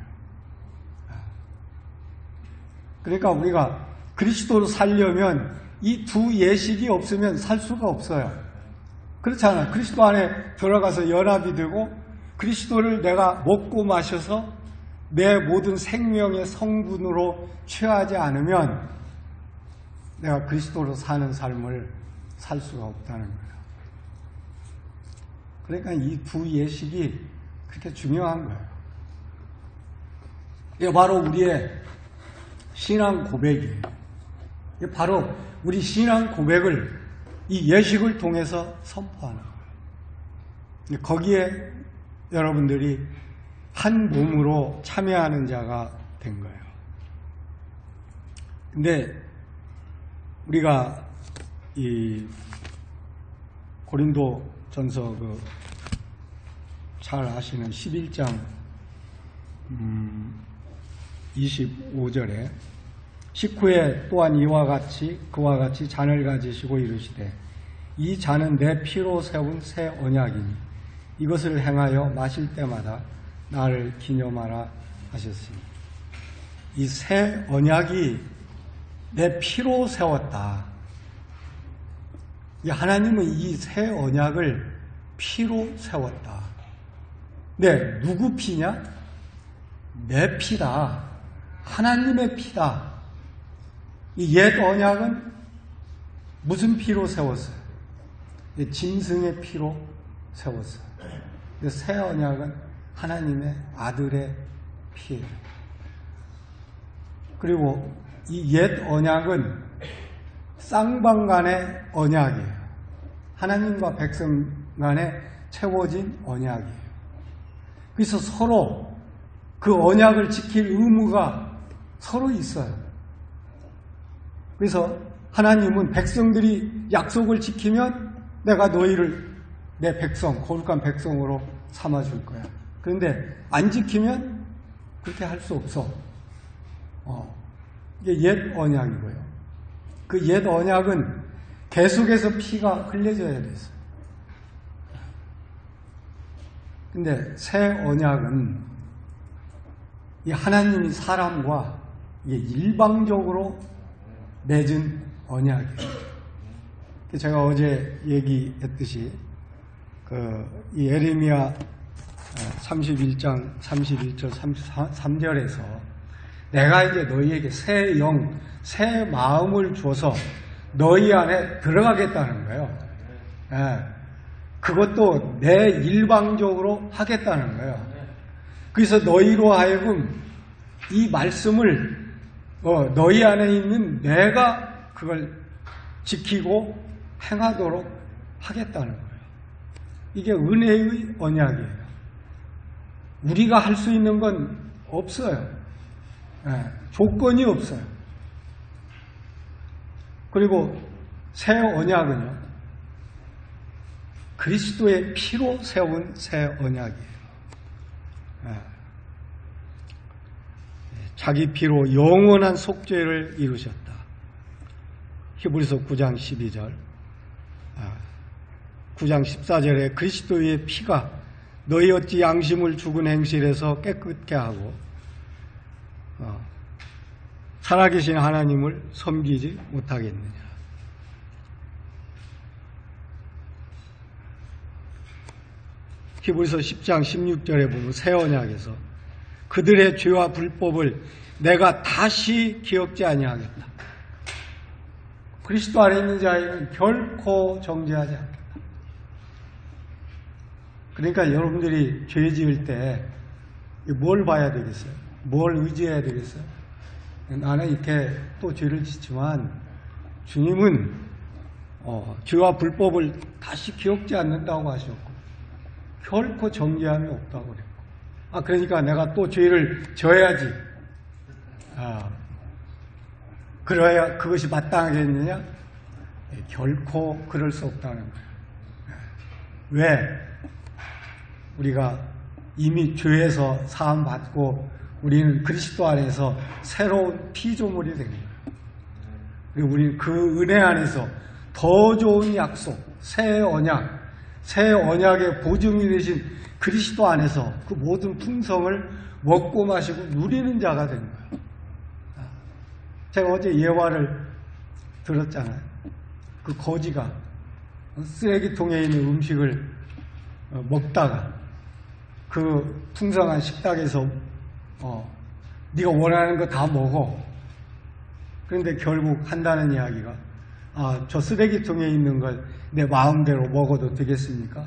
그러니까 우리가 그리스도로 살려면 이 두 예식이 없으면 살 수가 없어요. 그렇잖아요. 그리스도 안에 들어가서 연합이 되고 그리스도를 내가 먹고 마셔서 내 모든 생명의 성분으로 취하지 않으면 내가 그리스도로 사는 삶을 살 수가 없다는 거예요. 그러니까 이 두 예식이 그렇게 중요한 거예요. 이게 바로 우리의 신앙 고백이에요. 이게 바로 우리 신앙 고백을 이 예식을 통해서 선포하는 거예요. 거기에 여러분들이 한 몸으로 참여하는 자가 된 거예요. 근데 우리가 이 고린도 전서 잘 아시는 11장 25절에 식후에 또한 그와 같이 잔을 가지시고 이르시되 이 잔은 내 피로 세운 새 언약이니 이것을 행하여 마실 때마다 나를 기념하라 하셨으니 이 새 언약이 내 피로 세웠다. 하나님은 이 새 언약을 피로 세웠다. 네, 누구 피냐? 내 피다. 하나님의 피다. 이 옛 언약은 무슨 피로 세웠어요? 짐승의 피로 세웠어요. 새 언약은 하나님의 아들의 피예요. 그리고 이 옛 언약은 쌍방 간의 언약이에요. 하나님과 백성 간에 채워진 언약이에요. 그래서 서로 그 언약을 지킬 의무가 서로 있어요. 그래서 하나님은 백성들이 약속을 지키면 내가 너희를 내 백성, 거룩한 백성으로 삼아줄 거야. 그런데 안 지키면 그렇게 할 수 없어. 이게 옛 언약이고요. 그 옛 언약은 계속해서 피가 흘려져야 됐어요. 근데 새 언약은 이 하나님이 사람과 이게 일방적으로 맺은 언약이에요. 제가 어제 얘기했듯이 이 예레미야 31장 31절 33절에서 내가 이제 너희에게 새 영, 새 마음을 줘서 너희 안에 들어가겠다는 거예요. 그것도 내 일방적으로 하겠다는 거예요. 그래서 너희로 하여금 이 말씀을 너희 안에 있는 내가 그걸 지키고 행하도록 하겠다는 거예요. 이게 은혜의 언약이에요. 우리가 할 수 있는 건 없어요. 조건이 없어요. 그리고 새 언약은요, 그리스도의 피로 세운 새 언약이에요. 자기 피로 영원한 속죄를 이루셨다. 히브리서 9장 12절. 9장 14절에 그리스도의 피가 너희 어찌 양심을 죽은 행실에서 깨끗게 하고 살아계신 하나님을 섬기지 못하겠느냐. 히브리서 10장 16절에 보면 새 언약에서 그들의 죄와 불법을 내가 다시 기억지 아니하겠다. 그리스도 안에 있는 자에는 결코 정죄하지 않겠다. 그러니까 여러분들이 죄 지을 때 뭘 봐야 되겠어요? 뭘 의지해야 되겠어요? 나는 이렇게 또 죄를 짓지만 주님은 죄와 불법을 다시 기억지 않는다고 하셨고 결코 정죄함이 없다고 그랬고 그러니까 내가 또 죄를 져야지 그래야 그것이 마땅하겠느냐? 결코 그럴 수 없다는 거예요. 왜? 우리가 이미 죄에서 사함받고 우리는 그리스도 안에서 새로운 피조물이 된 거예요. 그리고 우리는 그 은혜 안에서 더 좋은 약속, 새 언약의 보증이 되신 그리스도 안에서 그 모든 풍성을 먹고 마시고 누리는 자가 된 거예요. 제가 어제 예화를 들었잖아요. 그 거지가 쓰레기통에 있는 음식을 먹다가 그 풍성한 식탁에서 네가 원하는 거 다 먹어. 그런데 결국 한다는 이야기가 저 쓰레기통에 있는 걸 내 마음대로 먹어도 되겠습니까?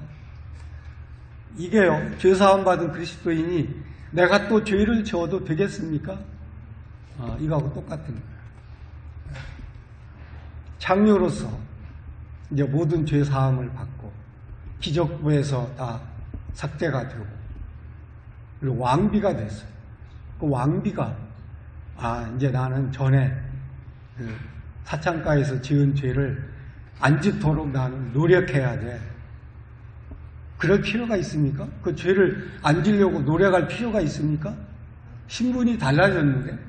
이게요, 죄사함 받은 그리스도인이 내가 또 죄를 지어도 되겠습니까? 이거하고 똑같은 거예요. 장로로서 이제 모든 죄사함을 받고 기적부에서 다 삭제가 되고 그리고 왕비가 됐어요. 그 왕비가 이제 나는 전에 그 사창가에서 지은 죄를 안 짓도록 나는 노력해야 돼. 그럴 필요가 있습니까? 그 죄를 안 지려고 노력할 필요가 있습니까? 신분이 달라졌는데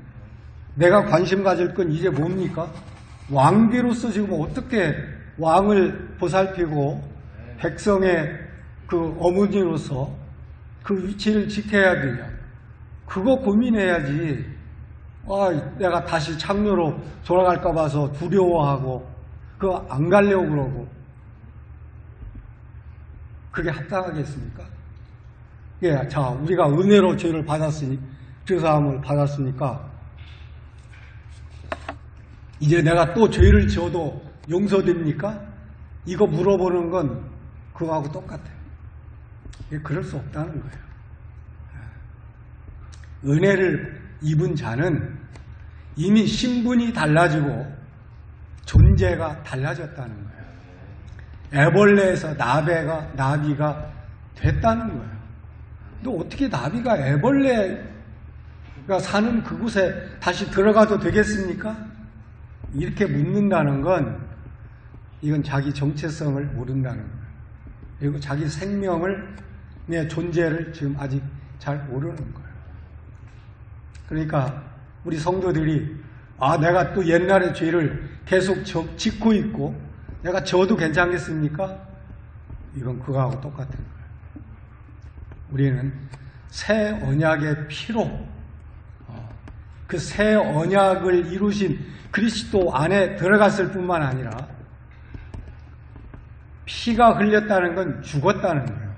내가 관심 가질 건 이제 뭡니까? 왕비로서 지금 어떻게 왕을 보살피고 백성의 그 어머니로서 그 위치를 지켜야 되냐? 그거 고민해야지. 내가 다시 창녀로 돌아갈까 봐서 두려워하고 그거 안 가려고 그러고 그게 합당하겠습니까? 예, 자, 우리가 은혜로 죄를 받았으니 죄사함을 받았으니까 이제 내가 또 죄를 지어도 용서됩니까? 이거 물어보는 건 그거하고 똑같아요. 그럴 수 없다는 거예요. 은혜를 입은 자는 이미 신분이 달라지고 존재가 달라졌다는 거예요. 애벌레에서 나비가 됐다는 거예요. 근데 어떻게 나비가 애벌레가 사는 그곳에 다시 들어가도 되겠습니까? 이렇게 묻는다는 건 이건 자기 정체성을 모른다는 거예요. 그리고 자기 생명을 내 존재를 지금 아직 잘 모르는 거예요. 그러니까 우리 성도들이 내가 또 옛날의 죄를 계속 짓고 있고 내가 져도 괜찮겠습니까? 이건 그거하고 똑같은 거예요. 우리는 새 언약의 피로 그 새 언약을 이루신 그리스도 안에 들어갔을 뿐만 아니라 피가 흘렸다는 건 죽었다는 거예요.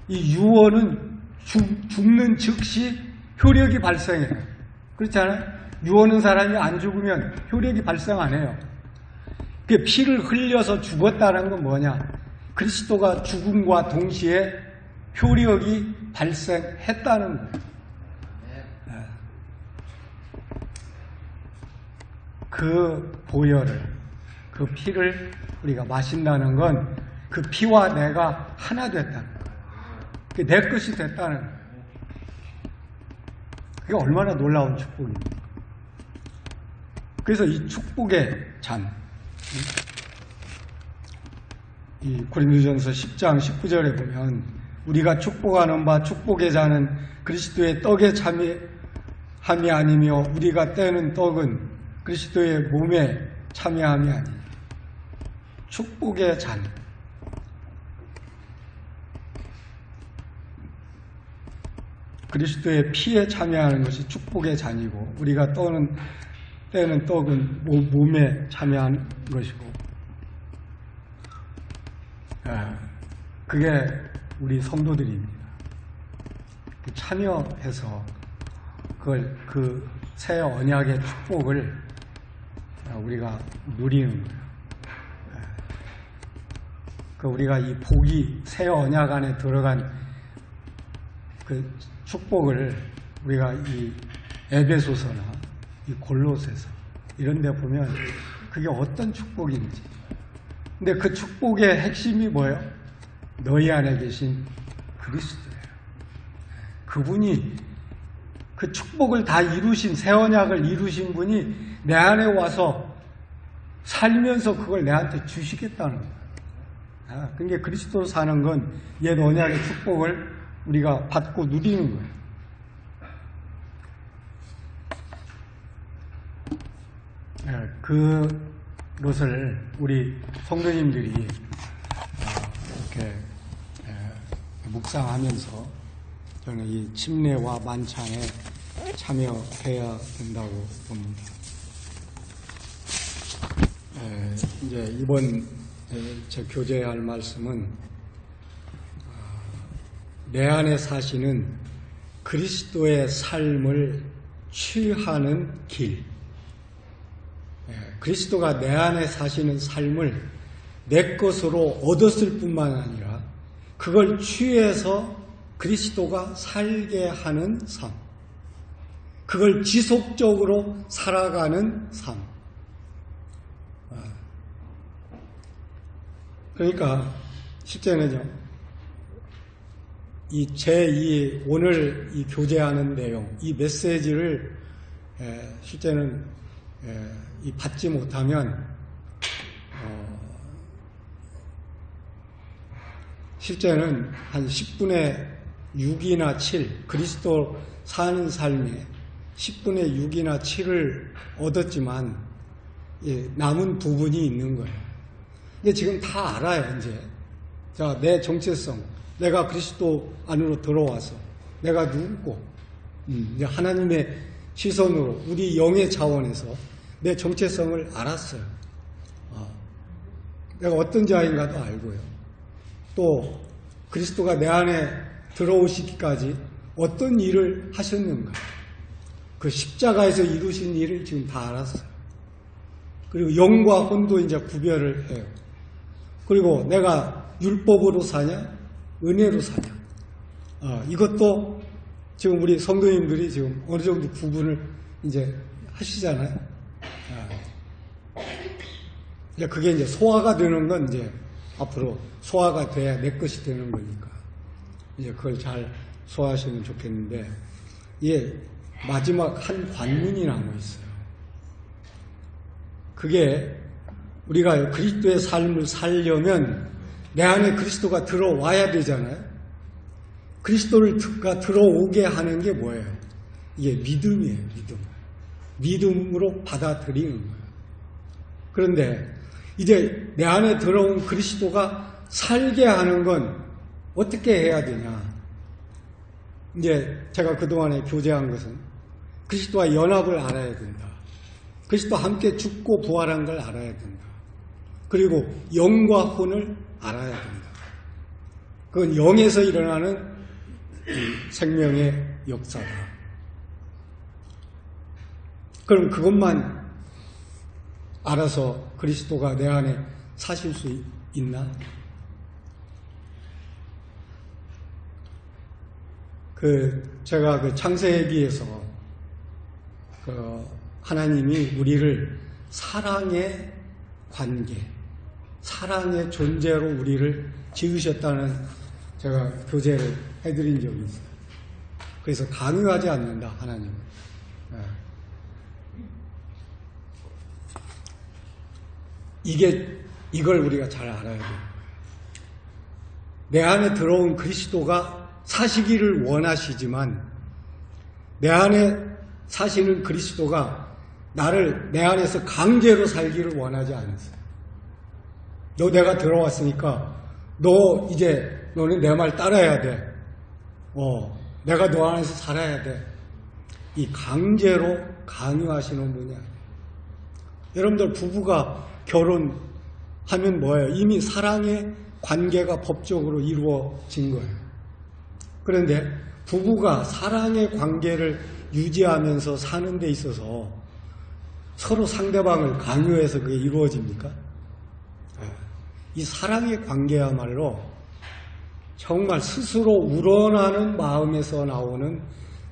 이 유언은 죽는 즉시 효력이 발생해요. 그렇잖아요? 유언은 사람이 안 죽으면 효력이 발생 안 해요. 그 피를 흘려서 죽었다는 건 뭐냐? 그리스도가 죽음과 동시에 효력이 발생했다는 거예요. 그 보혈을, 그 피를 우리가 마신다는 건 그 피와 내가 하나 됐다는 거예요. 내 것이 됐다는 거예요. 그게 얼마나 놀라운 축복입니까? 그래서 이 축복의 잔, 이 고린도전서 10장 19절에 보면 우리가 축복하는 바 축복의 잔은 그리스도의 떡에 참여함이 아니며 우리가 떼는 떡은 그리스도의 몸에 참여함이 아니니 축복의 잔. 그리스도의 피에 참여하는 것이 축복의 잔이고 우리가 떼는 떡은 몸에 참여하는 것이고 그게 우리 성도들입니다. 참여해서 그 새 언약의 축복을 우리가 누리는 거예요. 우리가 이 복이 새 언약 안에 들어간 그 축복을 우리가 이 에베소서나 이 골로새서 이런 데 보면 그게 어떤 축복인지. 근데 그 축복의 핵심이 뭐예요? 너희 안에 계신 그리스도예요. 그분이 그 축복을 다 이루신, 새 언약을 이루신 분이 내 안에 와서 살면서 그걸 내한테 주시겠다는 거예요. 그러니까 그리스도로 사는 건 옛 언약의 축복을 우리가 받고 누리는 거예요. 그것을 우리 성도님들이 이렇게 묵상하면서 저는 이 침례와 만찬에 참여해야 된다고 봅니다. 이제 이번 제 교제할 말씀은 내 안에 사시는 그리스도의 삶을 취하는 길. 그리스도가 내 안에 사시는 삶을 내 것으로 얻었을 뿐만 아니라 그걸 취해서 그리스도가 살게 하는 삶. 그걸 지속적으로 살아가는 삶. 그러니까 실제는요, 오늘 이 교제하는 내용, 이 메시지를 실제는 받지 못하면 실제는 한 10분의 6이나 7, 그리스도 사는 삶에 10분의 6이나 7을 얻었지만 남은 부분이 있는 거예요. 근데 지금 다 알아요, 이제. 자, 내 정체성, 내가 그리스도 안으로 들어와서 내가 누구고, 이제 하나님의 시선으로 우리 영의 차원에서 내 정체성을 알았어요. 내가 어떤 자인가도 알고요. 또 그리스도가 내 안에 들어오시기까지 어떤 일을 하셨는가, 그 십자가에서 이루신 일을 지금 다 알았어요. 그리고 영과 혼도 이제 구별을 해요. 그리고 내가 율법으로 사냐, 은혜로 사냐, 이것도 지금 우리 성도님들이 지금 어느 정도 구분을 이제 하시잖아요. 그게 이제 소화가 되는 건 이제 앞으로 소화가 돼야 내 것이 되는 거니까 이제 그걸 잘 소화하시면 좋겠는데, 마지막 한 관문이 남아 있어요. 그게 우리가 그리스도의 삶을 살려면 내 안에 그리스도가 들어와야 되잖아요. 그리스도가 들어오게 하는 게 뭐예요? 이게 믿음이에요, 믿음. 믿음으로 받아들이는 거예요. 그런데 이제 내 안에 들어온 그리스도가 살게 하는 건 어떻게 해야 되냐? 이제 제가 그동안에 교제한 것은 그리스도와 연합을 알아야 된다. 그리스도와 함께 죽고 부활한 걸 알아야 된다. 그리고 영과 혼을 알아야 된다. 그건 영에서 일어나는 생명의 역사다. 그럼 그것만 알아서 그리스도가 내 안에 사실 수 있나? 제가 창세기에서 하나님이 우리를 사랑의 관계, 사랑의 존재로 우리를 지으셨다는 제가 교제를 해드린 적이 있어요. 그래서 강요하지 않는다, 하나님은. 이걸 우리가 잘 알아야 돼요. 내 안에 들어온 그리스도가 사시기를 원하시지만 내 안에 사시는 그리스도가 내 안에서 강제로 살기를 원하지 않으세요. 내가 들어왔으니까 너는 내 말 따라야 돼. 내가 너 안에서 살아야 돼. 이 강제로 강요하시는 분이 아니에요. 여러분들 부부가 결혼하면 뭐예요? 이미 사랑의 관계가 법적으로 이루어진 거예요. 그런데 부부가 사랑의 관계를 유지하면서 사는 데 있어서 서로 상대방을 강요해서 그게 이루어집니까? 이 사랑의 관계야말로 정말 스스로 우러나는 마음에서 나오는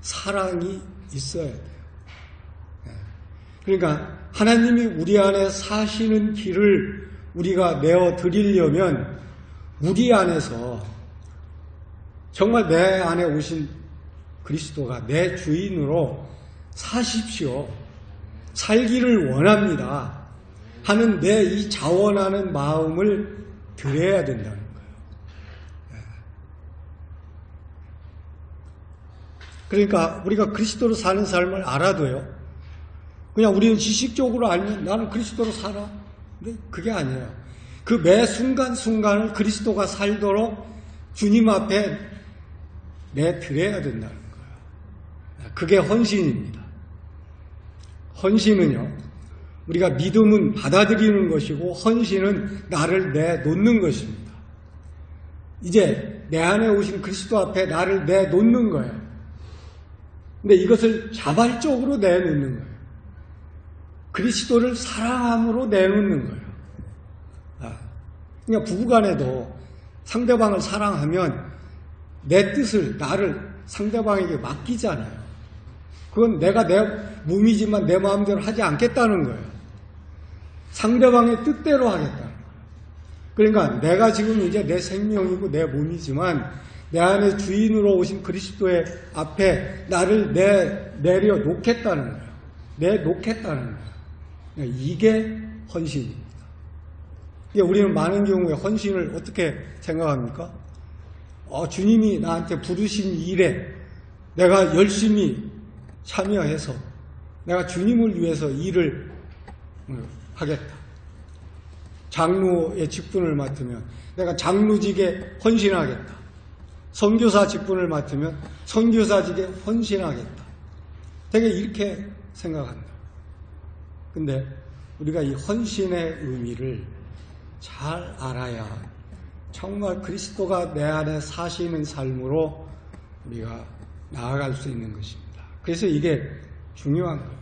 사랑이 있어야 돼요. 그러니까 하나님이 우리 안에 사시는 길을 우리가 내어 드리려면 우리 안에서 정말 내 안에 오신 그리스도가 내 주인으로 사십시오. 살기를 원합니다. 하는 내 이 자원하는 마음을 드려야 된다는 거예요. 그러니까 우리가 그리스도로 사는 삶을 알아도요. 그냥 우리는 지식적으로 알면 나는 그리스도로 살아. 근데 그게 아니에요. 그 매 순간순간을 그리스도가 살도록 주님 앞에 내드려야 된다는 거예요. 그게 헌신입니다. 헌신은요, 우리가 믿음은 받아들이는 것이고 헌신은 나를 내놓는 것입니다. 이제 내 안에 오신 그리스도 앞에 나를 내놓는 거예요. 근데 이것을 자발적으로 내놓는 거예요. 그리스도를 사랑함으로 내놓는 거예요. 그러니까 부부간에도 상대방을 사랑하면 내 뜻을, 나를 상대방에게 맡기잖아요. 그건 내가 내 몸이지만 내 마음대로 하지 않겠다는 거예요. 상대방의 뜻대로 하겠다는 거예요. 그러니까 내가 지금 이제 내 생명이고 내 몸이지만 내 안에 주인으로 오신 그리스도의 앞에 나를 내려놓겠다는 거예요. 내놓겠다는 거예요. 이게 헌신입니다. 우리는 많은 경우에 헌신을 어떻게 생각합니까? 주님이 나한테 부르신 일에 내가 열심히 참여해서 내가 주님을 위해서 일을 하겠다. 장로의 직분을 맡으면 내가 장로직에 헌신하겠다. 선교사 직분을 맡으면 선교사직에 헌신하겠다. 되게 이렇게 생각한다. 근데 우리가 이 헌신의 의미를 잘 알아야 정말 그리스도가 내 안에 사시는 삶으로 우리가 나아갈 수 있는 것입니다. 그래서 이게 중요한 거예요.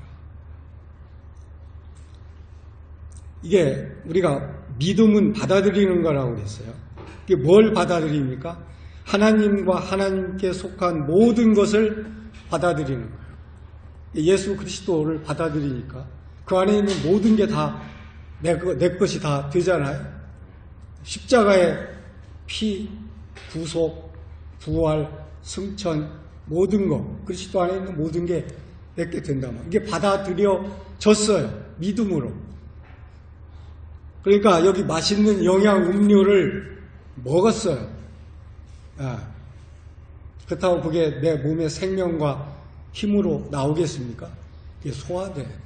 이게 우리가 믿음은 받아들이는 거라고 그랬어요. 이게 뭘 받아들입니까? 하나님과 하나님께 속한 모든 것을 받아들이는 거예요. 예수 그리스도를 받아들이니까 그 안에 있는 모든 게 다 내 것이 다 되잖아요. 십자가의 피, 구속, 부활, 승천, 모든 것, 그리스도 안에 있는 모든 게 내게 된다면 이게 받아들여졌어요. 믿음으로. 그러니까 여기 맛있는 영양 음료를 먹었어요. 그렇다고 그게 내 몸의 생명과 힘으로 나오겠습니까? 그게 소화돼요.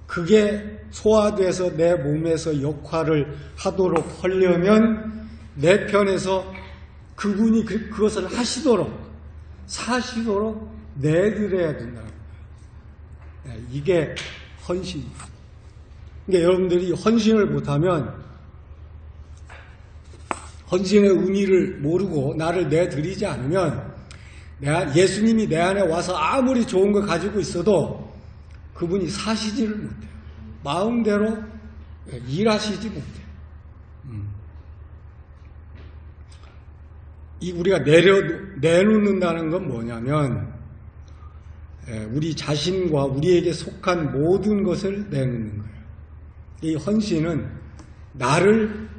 그게 소화돼서 내 몸에서 역할을 하도록 하려면 내 편에서 그분이 그것을 사시도록 내드려야 된다는 거예요. 이게 헌신입니다. 그러니까 여러분들이 헌신을 못하면 헌신의 의미를 모르고 나를 내드리지 않으면 예수님이 내 안에 와서 아무리 좋은 거 가지고 있어도 그분이 사시지를 못해요. 마음대로 일하시지 못해요. 우리가 내놓는다는 건 뭐냐면 우리 자신과 우리에게 속한 모든 것을 내놓는 거예요. 이 헌신은 나를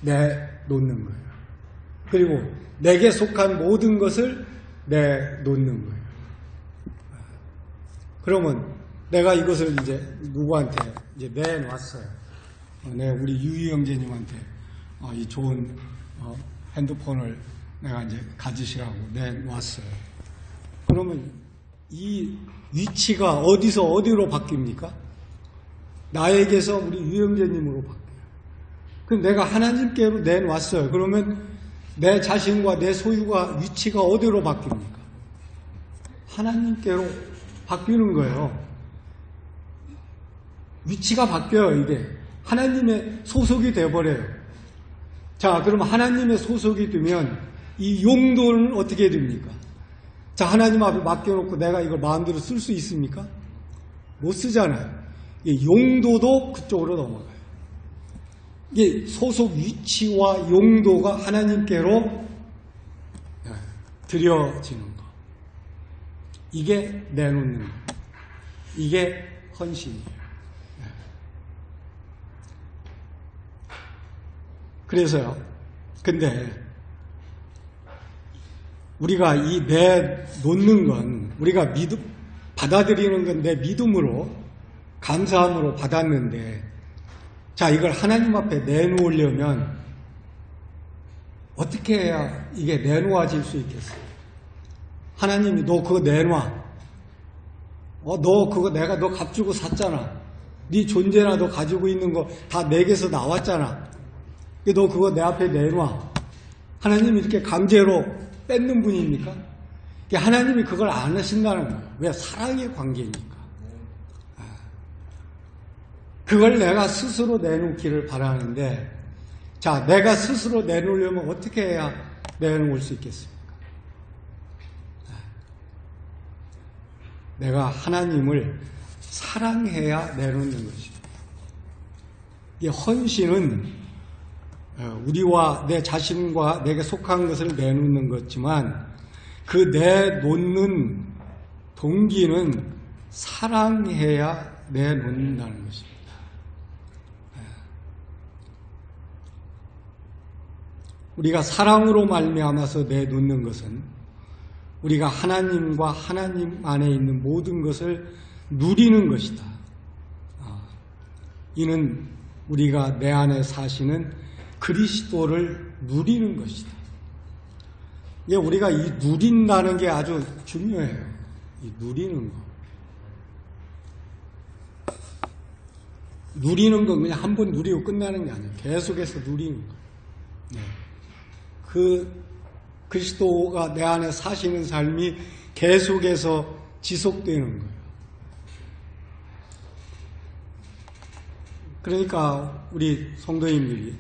내놓는 거예요. 그리고 내게 속한 모든 것을 내놓는 거예요. 그러면 내가 이것을 이제 누구한테 이제 내놨어요. 우리 유희 형제님한테 이 좋은 핸드폰을 내가 이제 가지시라고 내놨어요. 그러면 이 위치가 어디서 어디로 바뀝니까? 나에게서 우리 유희 형제님으로 바뀌어요. 그럼 내가 하나님께로 내놨어요. 그러면 내 자신과 내 소유가 위치가 어디로 바뀝니까? 하나님께로 바뀌는 거예요. 위치가 바뀌어요, 이게. 하나님의 소속이 되어버려요. 자, 그럼 하나님의 소속이 되면 이 용도는 어떻게 됩니까? 자, 하나님 앞에 맡겨놓고 내가 이걸 마음대로 쓸 수 있습니까? 못 쓰잖아요. 용도도 그쪽으로 넘어가요. 이게 소속 위치와 용도가 하나님께로 드려지는 거. 이게 내놓는 거. 이게 헌신이에요. 그래서요. 근데 우리가 이 내놓는 건 우리가 받아들이는 건 내 믿음으로 감사함으로 받았는데 자, 이걸 하나님 앞에 내놓으려면 어떻게 해야 이게 내놓아질 수 있겠어요? 하나님이 너 그거 내놔. 너 그거 내가 너 값주고 샀잖아. 네 존재나 너 가지고 있는 거 다 내게서 나왔잖아. 너 그거 내 앞에 내놔. 하나님이 이렇게 강제로 뺏는 분입니까? 하나님이 그걸 안 하신다는 거예요. 왜? 사랑의 관계니까. 그걸 내가 스스로 내놓기를 바라는데 자, 내가 스스로 내놓으려면 어떻게 해야 내놓을 수 있겠습니까? 내가 하나님을 사랑해야 내놓는 것입니다. 이 헌신은 우리와 내 자신과 내게 속한 것을 내놓는 것이지만 그 내놓는 동기는 사랑해야 내놓는다는 것입니다. 우리가 사랑으로 말미암아서 내놓는 것은 우리가 하나님과 하나님 안에 있는 모든 것을 누리는 것이다. 이는 우리가 내 안에 사시는 그리스도를 누리는 것이다. 우리가 이 누린다는 게 아주 중요해요. 이 누리는 거. 누리는 건 그냥 한 번 누리고 끝나는 게 아니에요. 계속해서 누리는 거. 그 그리스도가 내 안에 사시는 삶이 계속해서 지속되는 거예요. 그러니까 우리 성도님들이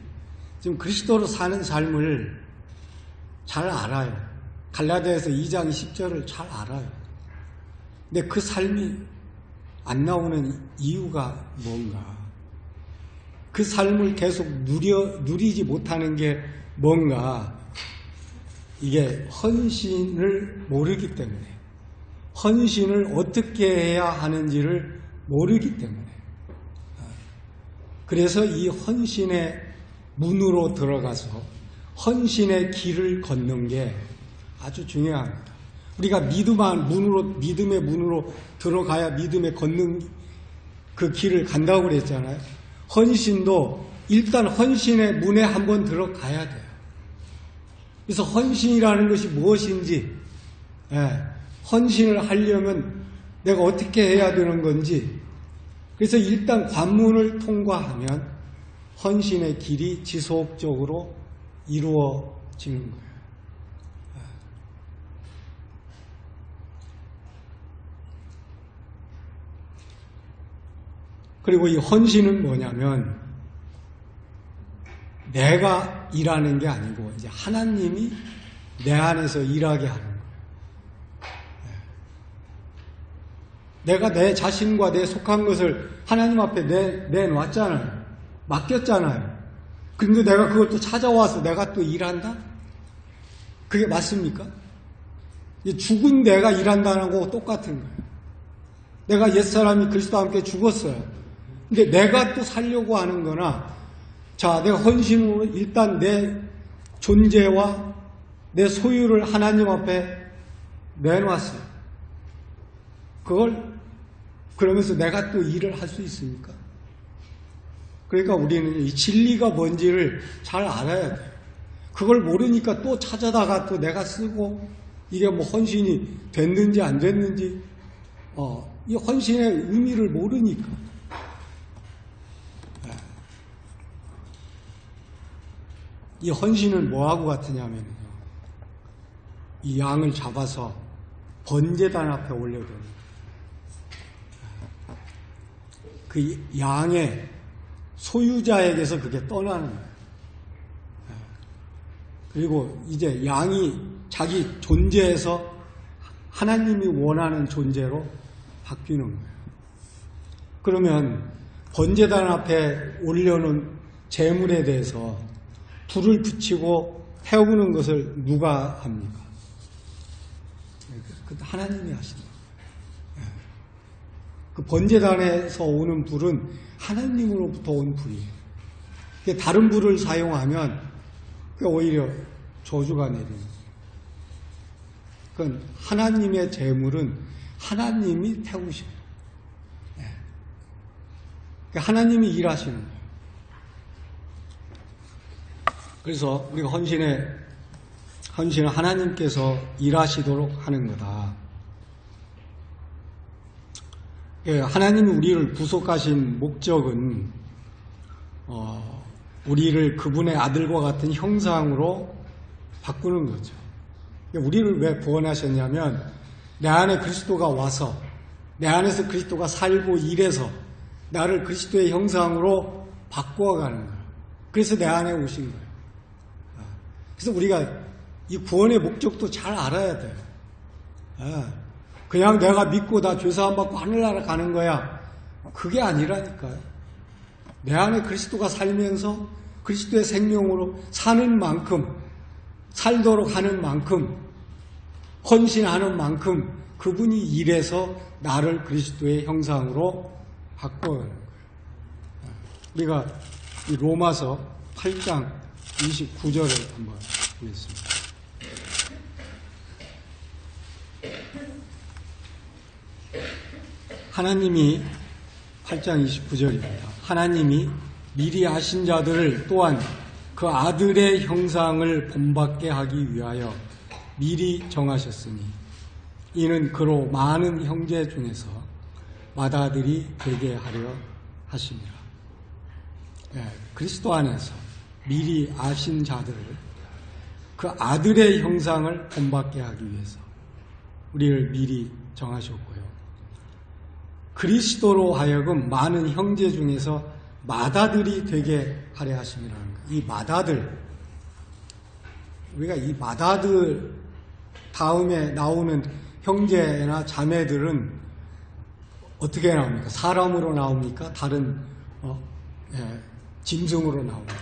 지금 그리스도로 사는 삶을 잘 알아요. 갈라디아서 2장 10절을 잘 알아요. 근데 그 삶이 안 나오는 이유가 뭔가? 그 삶을 계속 누리지 못하는 게 뭔가? 이게 헌신을 모르기 때문에, 헌신을 어떻게 해야 하는지를 모르기 때문에, 그래서 이 헌신의 문으로 들어가서 헌신의 길을 걷는 게 아주 중요합니다. 우리가 믿음의 문으로 들어가야 믿음의 걷는 그 길을 간다고 그랬잖아요. 헌신도 일단 헌신의 문에 한번 들어가야 돼요. 그래서 헌신이라는 것이 무엇인지, 헌신을 하려면 내가 어떻게 해야 되는 건지, 그래서 일단 관문을 통과하면 헌신의 길이 지속적으로 이루어지는 거예요. 그리고 이 헌신은 뭐냐면 내가 일하는 게 아니고 이제 하나님이 내 안에서 일하게 하는 거예요. 내가 내 자신과 내 속한 것을 하나님 앞에 내놨잖아요. 맡겼잖아요. 근데 내가 그걸 또 찾아와서 내가 또 일한다? 그게 맞습니까? 죽은 내가 일한다는 거하고 똑같은 거예요. 내가 옛사람이 그리스도와 함께 죽었어요. 근데 내가 또 살려고 하는 거나, 자, 내가 헌신으로 일단 내 존재와 내 소유를 하나님 앞에 내놨어요. 그러면서 내가 또 일을 할 수 있습니까? 그러니까 우리는 이 진리가 뭔지를 잘 알아야 돼요. 그걸 모르니까 또 찾아다가 또 내가 쓰고, 이게 뭐 헌신이 됐는지 안 됐는지, 이 헌신의 의미를 모르니까. 이 헌신은 뭐하고 같으냐면요, 이 양을 잡아서 번제단 앞에 올려두는, 그 양의 소유자에게서 그게 떠나는 거예요. 그리고 이제 양이 자기 존재에서 하나님이 원하는 존재로 바뀌는 거예요. 그러면 번제단 앞에 올려놓은 제물에 대해서 불을 붙이고 태우는 것을 누가 합니까? 하나님이 하신다. 그 번제단에서 오는 불은 하나님으로부터 온 불이에요. 다른 불을 사용하면 오히려 저주가 내리는 거예요. 그건 하나님의 제물은 하나님이 태우시고, 하나님이 일하시는 거예요. 그래서 우리가 헌신은 하나님께서 일하시도록 하는 거다. 하나님이 우리를 구속하신 목적은 우리를 그분의 아들과 같은 형상으로 바꾸는 거죠. 우리를 왜 구원하셨냐면 내 안에 그리스도가 와서 내 안에서 그리스도가 살고 일해서 나를 그리스도의 형상으로 바꾸어가는 거예요. 그래서 내 안에 오신 거예요. 그래서 우리가 이 구원의 목적도 잘 알아야 돼요. 그냥 내가 믿고 다 죄사함 받고 하늘나라 가는 거야. 그게 아니라니까요. 내 안에 그리스도가 살면서 그리스도의 생명으로 사는 만큼, 살도록 하는 만큼, 헌신하는 만큼 그분이 일해서 나를 그리스도의 형상으로 바꿔가는 거예요. 우리가 이 로마서 8장 29절을 한번 보겠습니다. 하나님이 8장 29절입니다. 하나님이 미리 아신 자들을 또한 그 아들의 형상을 본받게 하기 위하여 미리 정하셨으니 이는 그로 많은 형제 중에서 맏아들이 되게 하려 하심이라. 그리스도 안에서 미리 아신 자들을 그 아들의 형상을 본받게 하기 위해서 우리를 미리 정하셨고요. 그리스도로 하여금 많은 형제 중에서 맏아들이 되게 하려 하심이라는 거예요. 이 맏아들, 우리가 이 맏아들 다음에 나오는 형제나 자매들은 어떻게 나옵니까? 사람으로 나옵니까? 다른 짐승으로 나옵니까?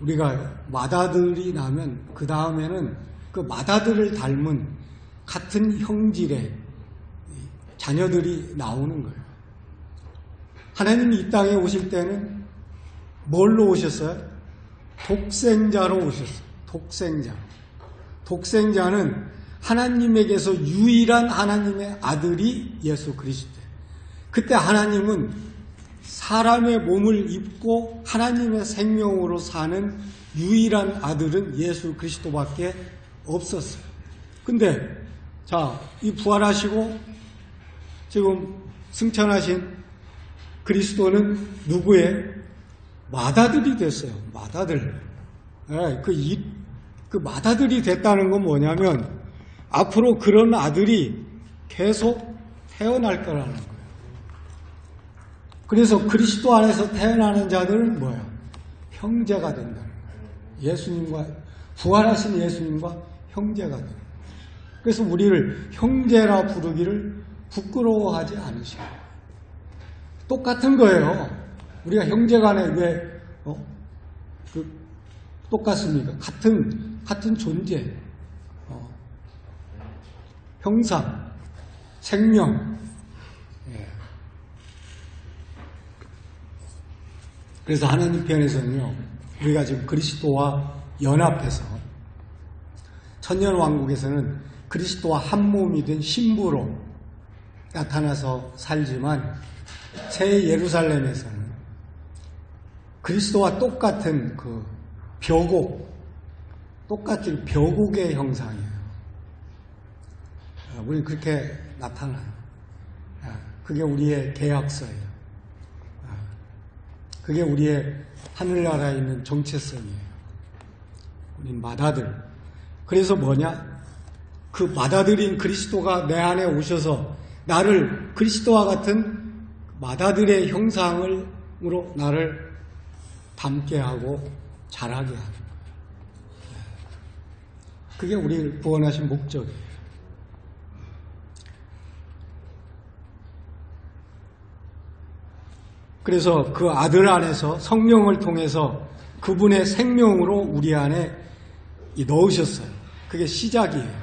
우리가 맏아들이 나면 그 다음에는 그 맏아들을 닮은 같은 형질의 자녀들이 나오는 거예요. 하나님이 이 땅에 오실 때는 뭘로 오셨어요? 독생자로 오셨어요. 독생자. 독생자는 하나님에게서 유일한 하나님의 아들이 예수 그리스도예요. 그때 하나님은 사람의 몸을 입고 하나님의 생명으로 사는 유일한 아들은 예수 그리스도밖에 없었어요. 근데 이 부활하시고 지금 승천하신 그리스도는 누구의 맏아들이 됐어요. 맏아들. 그 맏아들이 됐다는 건 뭐냐면 앞으로 그런 아들이 계속 태어날 거라는 거예요. 그래서 그리스도 안에서 태어나는 자들은 뭐예요? 형제가 된다는 거예요. 예수님과 부활하신 예수님과 형제가 된다는 거예요. 그래서 우리를 형제라 부르기를 부끄러워하지 않으시고 똑같은 거예요. 우리가 형제간에 왜 똑같습니까? 같은 존재, 형상, 생명. 그래서 하나님 편에서는요, 우리가 지금 그리스도와 연합해서 천년왕국에서는 그리스도와 한 몸이 된 신부로 나타나서 살지만 새 예루살렘에서는 그리스도와 똑같은 그 똑같은 벼곡의 형상이에요. 우리는 그렇게 나타나요. 그게 우리의 계약서예요. 그게 우리의 하늘나라에 있는 정체성이에요. 우린 맏아들. 그래서 뭐냐? 그 맏아들인 그리스도가 내 안에 오셔서 나를 그리스도와 같은 맏아들의 형상으로 나를 닮게 하고 자라게 하는 거예요. 그게 우리를 구원하신 목적이에요. 그래서 그 아들 안에서 성령을 통해서 그분의 생명으로 우리 안에 넣으셨어요. 그게 시작이에요.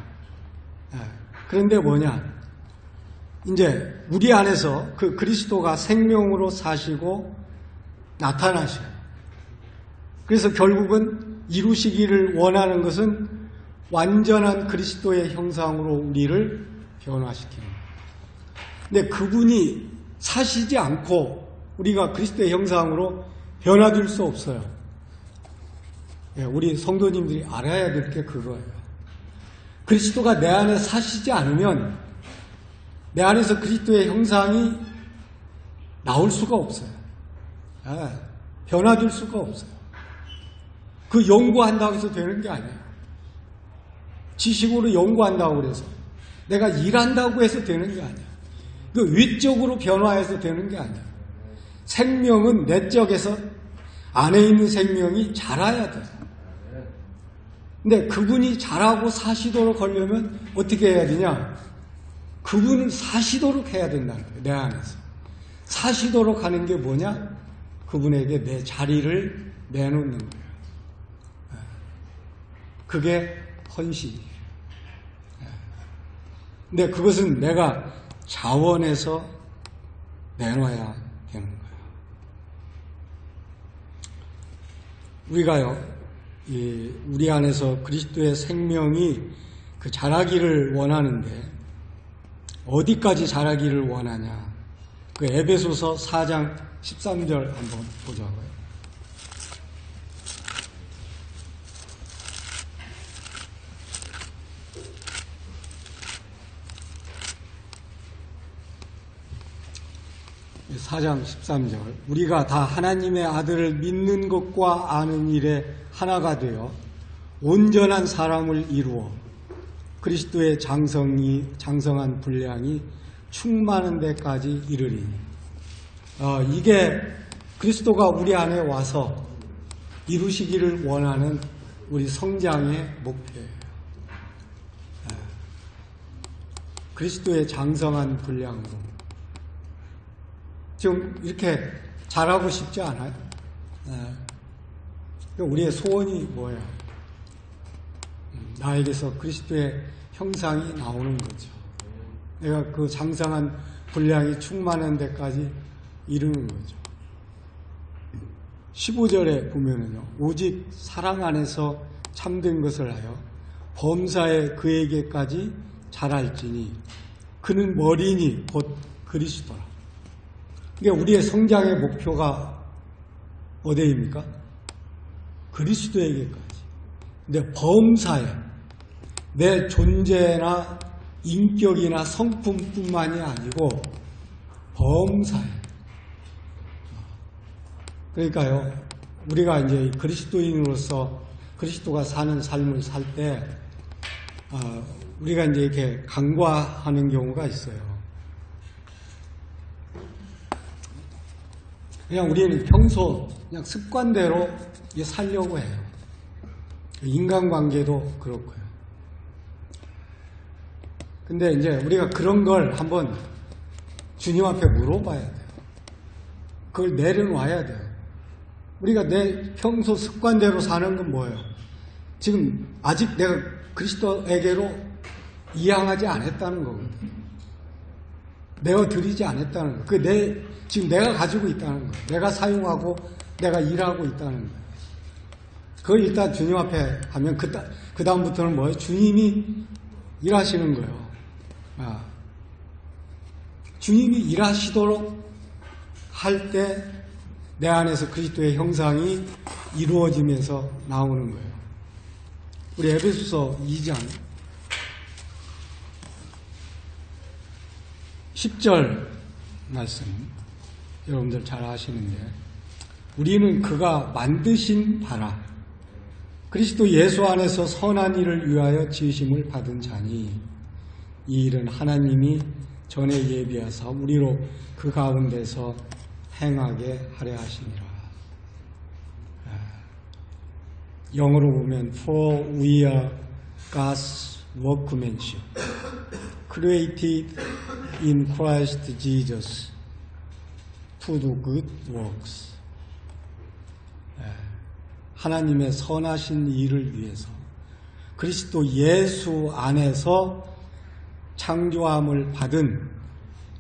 그런데 뭐냐? 이제 우리 안에서 그 그리스도가 생명으로 사시고 나타나셔요. 그래서 결국은 이루시기를 원하는 것은 완전한 그리스도의 형상으로 우리를 변화시키는 거예요. 근데 그분이 사시지 않고 우리가 그리스도의 형상으로 변화될 수 없어요. 우리 성도님들이 알아야 될 게 그거예요. 그리스도가 내 안에 사시지 않으면 내 안에서 그리스도의 형상이 나올 수가 없어요. 변화될 수가 없어요. 그 연구한다고 해서 되는 게 아니에요. 지식으로 연구한다고 해서 내가 일한다고 해서 되는 게 아니에요. 그 외적으로 변화해서 되는 게 아니에요. 생명은 내적에서 안에 있는 생명이 자라야 돼요. 근데 그분이 자라고 사시도록 하려면 어떻게 해야 되냐? 그분을 사시도록 해야 된다는 거예요. 내 안에서. 사시도록 하는 게 뭐냐? 그분에게 내 자리를 내놓는 거예요. 그게 헌신이에요. 근데 그것은 내가 자원해서 내놔야 되는 거예요. 우리가요, 우리 안에서 그리스도의 생명이 그 자라기를 원하는데 어디까지 자라기를 원하냐? 그 에베소서 4장 13절 한번 보자고요. (4장 13절) 우리가 다 하나님의 아들을 믿는 것과 아는 일에 하나가 되어 온전한 사람을 이루어 그리스도의 장성한 분량이 충만한 데까지 이르리니. 이게 그리스도가 우리 안에 와서 이루시기를 원하는 우리 성장의 목표예요. 그리스도의 장성한 분량으로. 좀 이렇게 잘하고 싶지 않아요? 우리의 소원이 뭐예요? 나에게서 그리스도의 형상이 나오는 거죠. 내가 그 장성한 분량이 충만한 데까지 이르는 거죠. 15절에 보면은요, 오직 사랑 안에서 참된 것을 하여 범사에 그에게까지 자랄지니 그는 머리니 곧 그리스도라. 그러니까 우리의 성장의 목표가 어디입니까? 그리스도에게까지. 근데 범사에 내 존재나 인격이나 성품뿐만이 아니고 범사에. 그러니까요, 우리가 이제 그리스도인으로서 그리스도가 사는 삶을 살 때 우리가 이제 이렇게 간과하는 경우가 있어요. 그냥 우리는 평소 그냥 습관대로 살려고 해요. 인간관계도 그렇고요. 근데 이제 우리가 그런 걸 한번 주님 앞에 물어봐야 돼요. 그걸 내려놔야 돼요. 우리가 내 평소 습관대로 사는 건 뭐예요? 지금 아직 내가 그리스도에게로 이양하지 않았다는 거거든요. 내어 드리지 않았다는 거예요. 지금 내가 가지고 있다는 거예요. 내가 사용하고 내가 일하고 있다는 거예요. 그걸 일단 주님 앞에 하면 그 다음부터는 뭐예요? 주님이 일하시는 거예요. 주님이 일하시도록 할 때 내 안에서 그리스도의 형상이 이루어지면서 나오는 거예요. 우리 에베소서 2장 10절 말씀 여러분들 잘 아시는데 우리는 그가 만드신 바라 그리스도 예수 안에서 선한 일을 위하여 지으심을 받은 자니 이 일은 하나님이 전에 예비하사 우리로 그 가운데서 행하게 하려 하시니라. 영어로 보면 For we are God's workmanship, created in Christ Jesus to do good works. 하나님의 선하신 일을 위해서 그리스도 예수 안에서 창조함을 받은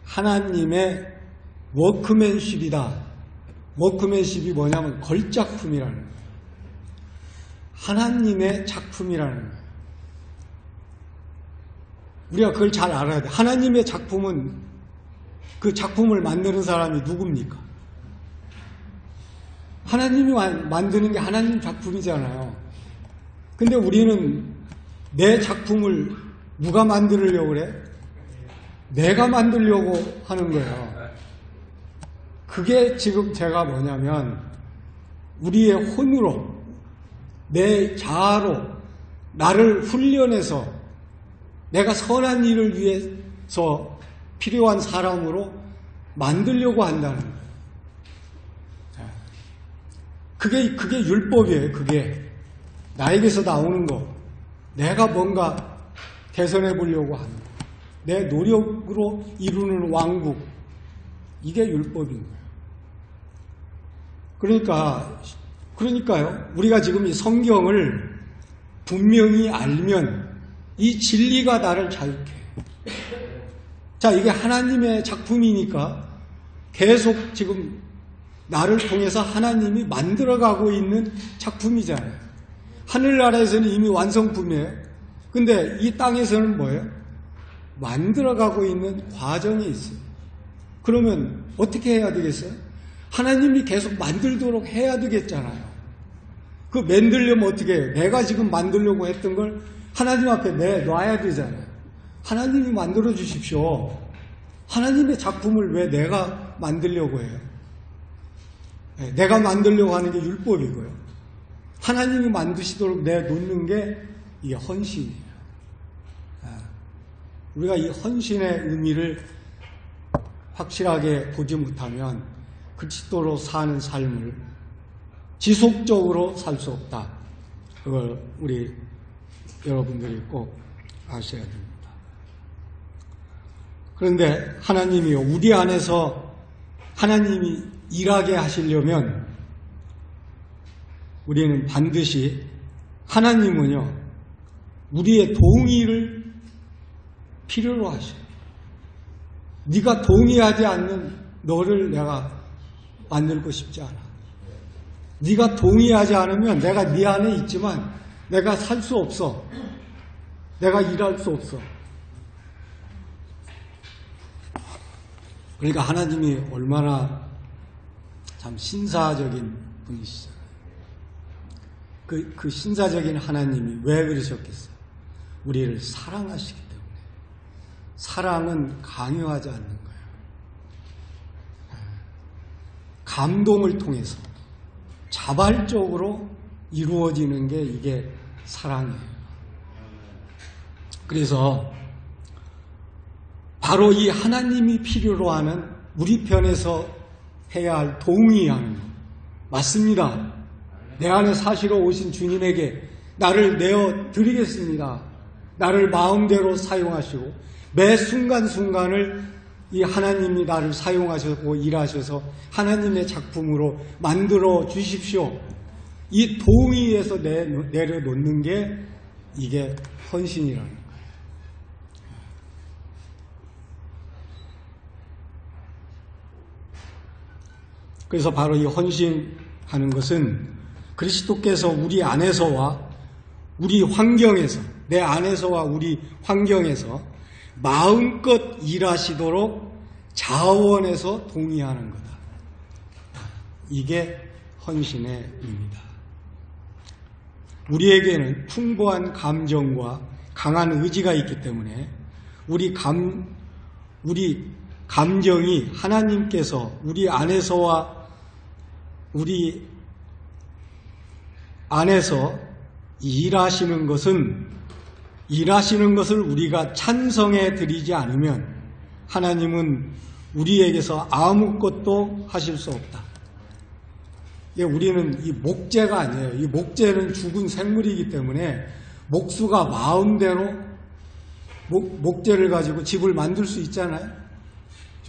하나님의 워크맨십이다. 워크맨십이 뭐냐면 걸작품이라는 거예요. 하나님의 작품이라는 거예요. 우리가 그걸 잘 알아야 돼. 하나님의 작품은 그 작품을 만드는 사람이 누굽니까? 하나님이 만드는 게 하나님 작품이잖아요. 근데 우리는 내 작품을 누가 만들려고 그래? 내가 만들려고 하는 거예요. 그게 지금 제가 뭐냐면 우리의 혼으로 내 자아로 나를 훈련해서 내가 선한 일을 위해서 필요한 사람으로 만들려고 한다는 거예요. 그게 율법이에요. 그게 나에게서 나오는 거. 내가 뭔가 개선해 보려고 하는 거. 내 노력으로 이루는 왕국. 이게 율법인 거예요. 그러니까요. 우리가 지금 이 성경을 분명히 알면 이 진리가 나를 자유케 해요. 자, 이게 하나님의 작품이니까 계속 지금 나를 통해서 하나님이 만들어가고 있는 작품이잖아요. 하늘나라에서는 이미 완성품이에요. 근데 이 땅에서는 뭐예요? 만들어가고 있는 과정이 있어요. 그러면 어떻게 해야 되겠어요? 하나님이 계속 만들도록 해야 되겠잖아요. 그 만들려면 어떻게 해요? 내가 지금 만들려고 했던 걸 하나님 앞에 내놔야 되잖아요. 하나님이 만들어 주십시오. 하나님의 작품을 왜 내가 만들려고 해요? 내가 만들려고 하는 게 율법이고요. 하나님이 만드시도록 내놓는 게 이게 헌신이에요. 우리가 이 헌신의 의미를 확실하게 보지 못하면 그리스도로 사는 삶을 지속적으로 살 수 없다. 그걸 우리 여러분들이 꼭 아셔야 됩니다. 그런데 하나님이요, 우리 안에서 하나님이 일하게 하시려면 우리는 반드시 하나님은요, 우리의 동의를 필요로 하셔요. 네가 동의하지 않는 너를 내가 만들고 싶지 않아. 네가 동의하지 않으면 내가 네 안에 있지만 내가 살 수 없어. 내가 일할 수 없어. 그러니까 하나님이 얼마나 참 신사적인 분이시잖아요. 그 신사적인 하나님이 왜 그러셨겠어요? 우리를 사랑하시기 때문에. 사랑은 강요하지 않는 거예요. 감동을 통해서 자발적으로 이루어지는 게 이게 사랑이에요. 그래서 바로 이 하나님이 필요로 하는 우리 편에서 해야 할 동의하는 것. 맞습니다. 내 안에 사시러 오신 주님에게 나를 내어 드리겠습니다. 나를 마음대로 사용하시고 매 순간순간을 이 하나님이 나를 사용하셨고 일하셔서 하나님의 작품으로 만들어 주십시오. 이 동의에서 내려놓는 게 이게 헌신이라는 거예요. 그래서 바로 이 헌신하는 것은 그리스도께서 우리 안에서와 우리 환경에서, 내 안에서와 우리 환경에서 마음껏 일하시도록 자원해서 동의하는 거다. 이게 헌신의 의미다. 우리에게는 풍부한 감정과 강한 의지가 있기 때문에 우리 감정이 하나님께서 우리 안에서와 우리 안에서 일하시는 것을 우리가 찬성해 드리지 않으면 하나님은 우리에게서 아무것도 하실 수 없다. 우리는 이 목재가 아니에요. 이 목재는 죽은 생물이기 때문에 목수가 마음대로 목재를 가지고 집을 만들 수 있잖아요.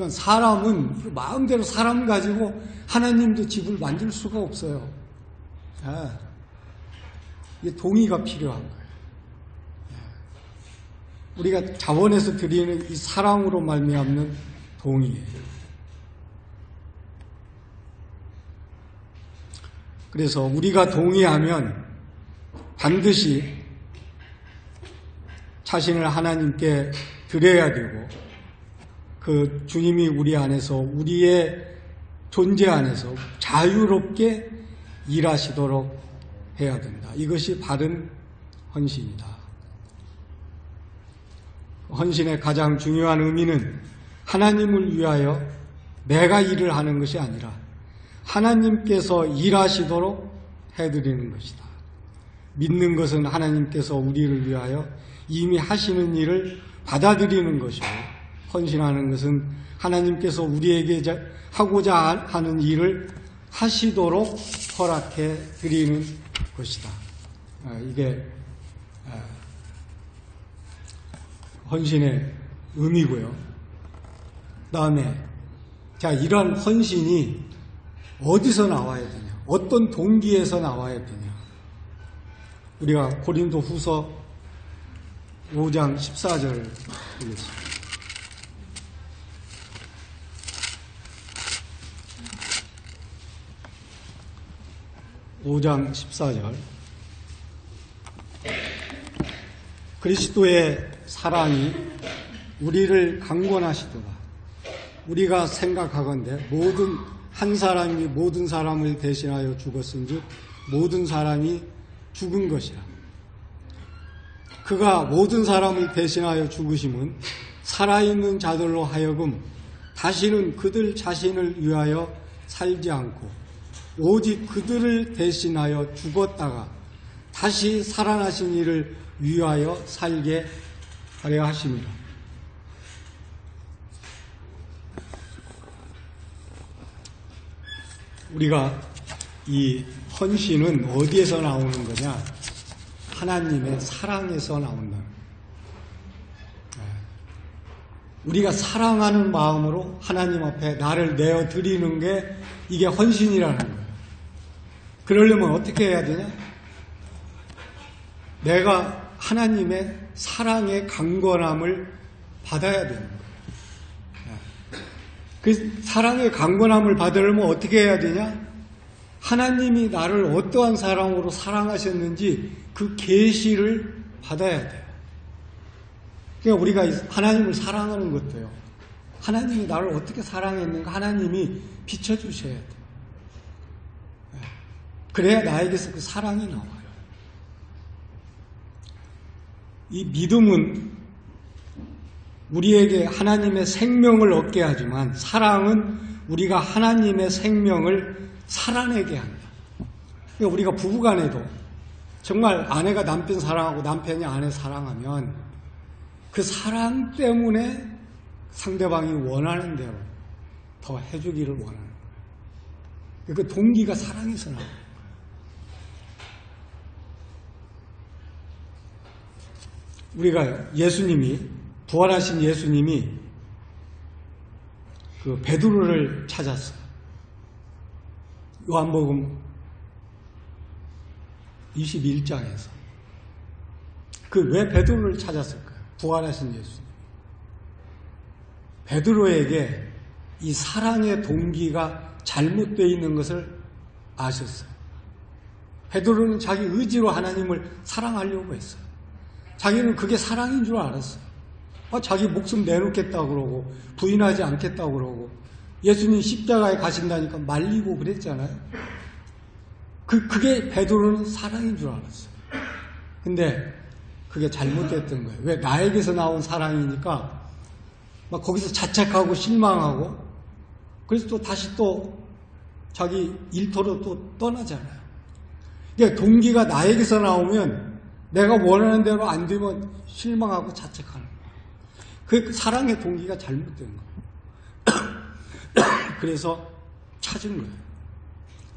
사람은 마음대로 사람 가지고 하나님도 집을 만들 수가 없어요. 이게 동의가 필요한 거예요. 우리가 자원해서 드리는 이 사랑으로 말미암는 동의예요. 그래서 우리가 동의하면 반드시 자신을 하나님께 드려야 되고 그 주님이 우리 안에서 우리의 존재 안에서 자유롭게 일하시도록 해야 된다. 이것이 바른 헌신이다. 헌신의 가장 중요한 의미는 하나님을 위하여 내가 일을 하는 것이 아니라 하나님께서 일하시도록 해드리는 것이다. 믿는 것은 하나님께서 우리를 위하여 이미 하시는 일을 받아들이는 것이고 헌신하는 것은 하나님께서 우리에게 하고자 하는 일을 하시도록 허락해 드리는 것이다. 이게 헌신의 의미고요. 다음에 이런 헌신이 어디서 나와야 되냐? 어떤 동기에서 나와야 되냐? 우리가 고린도 후서 5장 14절을 보겠습니다. 5장 14절. 그리스도의 사랑이 우리를 강권하시도다. 우리가 생각하건대 한 사람이 모든 사람을 대신하여 죽었은즉 모든 사람이 죽은 것이라. 그가 모든 사람을 대신하여 죽으심은 살아있는 자들로 하여금 다시는 그들 자신을 위하여 살지 않고 오직 그들을 대신하여 죽었다가 다시 살아나신 이를 위하여 살게 하려 하심이라. 우리가 이 헌신은 어디에서 나오는 거냐? 하나님의 사랑에서 나온다. 우리가 사랑하는 마음으로 하나님 앞에 나를 내어 드리는 게 이게 헌신이라는 거예요. 그러려면 어떻게 해야 되냐? 내가 하나님의 사랑의 강권함을 받아야 되는 거예요. 그 사랑의 강권함을 받으려면 어떻게 해야 되냐? 하나님이 나를 어떠한 사랑으로 사랑하셨는지 그 계시를 받아야 돼요. 그러니까 우리가 하나님을 사랑하는 것도요. 하나님이 나를 어떻게 사랑했는가 하나님이 비춰주셔야 돼요. 그래야 나에게서 그 사랑이 나와요. 이 믿음은 우리에게 하나님의 생명을 얻게 하지만 사랑은 우리가 하나님의 생명을 살아내게 한다. 그러니까 우리가 부부간에도 정말 아내가 남편 사랑하고 남편이 아내 사랑하면 그 사랑 때문에 상대방이 원하는 대로 더 해주기를 원하는 거예요. 그 동기가 사랑에서 나와요. 우리가 부활하신 예수님이 그 베드로를 찾았어요. 요한복음 21장에서. 왜 베드로를 찾았을까요? 부활하신 예수님. 베드로에게 이 사랑의 동기가 잘못되어 있는 것을 아셨어요. 베드로는 자기 의지로 하나님을 사랑하려고 했어요. 자기는 그게 사랑인 줄 알았어요. 자기 목숨 내놓겠다고 그러고 부인하지 않겠다고 그러고 예수님 십자가에 가신다니까 말리고 그랬잖아요. 그게 베드로는 사랑인 줄 알았어요. 근데 그게 잘못됐던 거예요. 왜? 나에게서 나온 사랑이니까 막 거기서 자책하고 실망하고 그래서 또 다시 또 자기 일터로 또 떠나잖아요. 그러니까 동기가 나에게서 나오면 내가 원하는 대로 안 되면 실망하고 자책하는 거예요. 그 사랑의 동기가 잘못된 거예요. 그래서 찾은 거예요.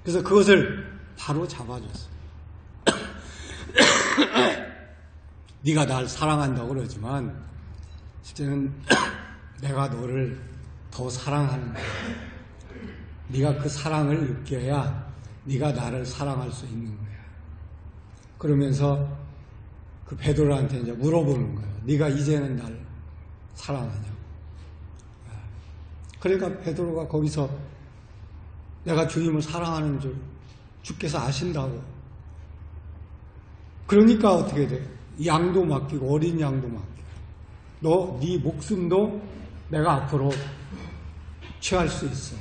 그래서 그것을 바로 잡아줬어요. 네가 날 사랑한다고 그러지만 실제는 내가 너를 더 사랑하는 거야. 네가 그 사랑을 느껴야 네가 나를 사랑할 수 있는 거야. 그러면서 그 베드로한테 이제 물어보는 거예요. 네가 이제는 날 사랑하냐고. 그러니까 베드로가 거기서 내가 주님을 사랑하는 줄 주께서 아신다고. 그러니까 어떻게 돼? 양도 맡기고 어린 양도 맡기고 너 네 목숨도 내가 앞으로 취할 수 있어.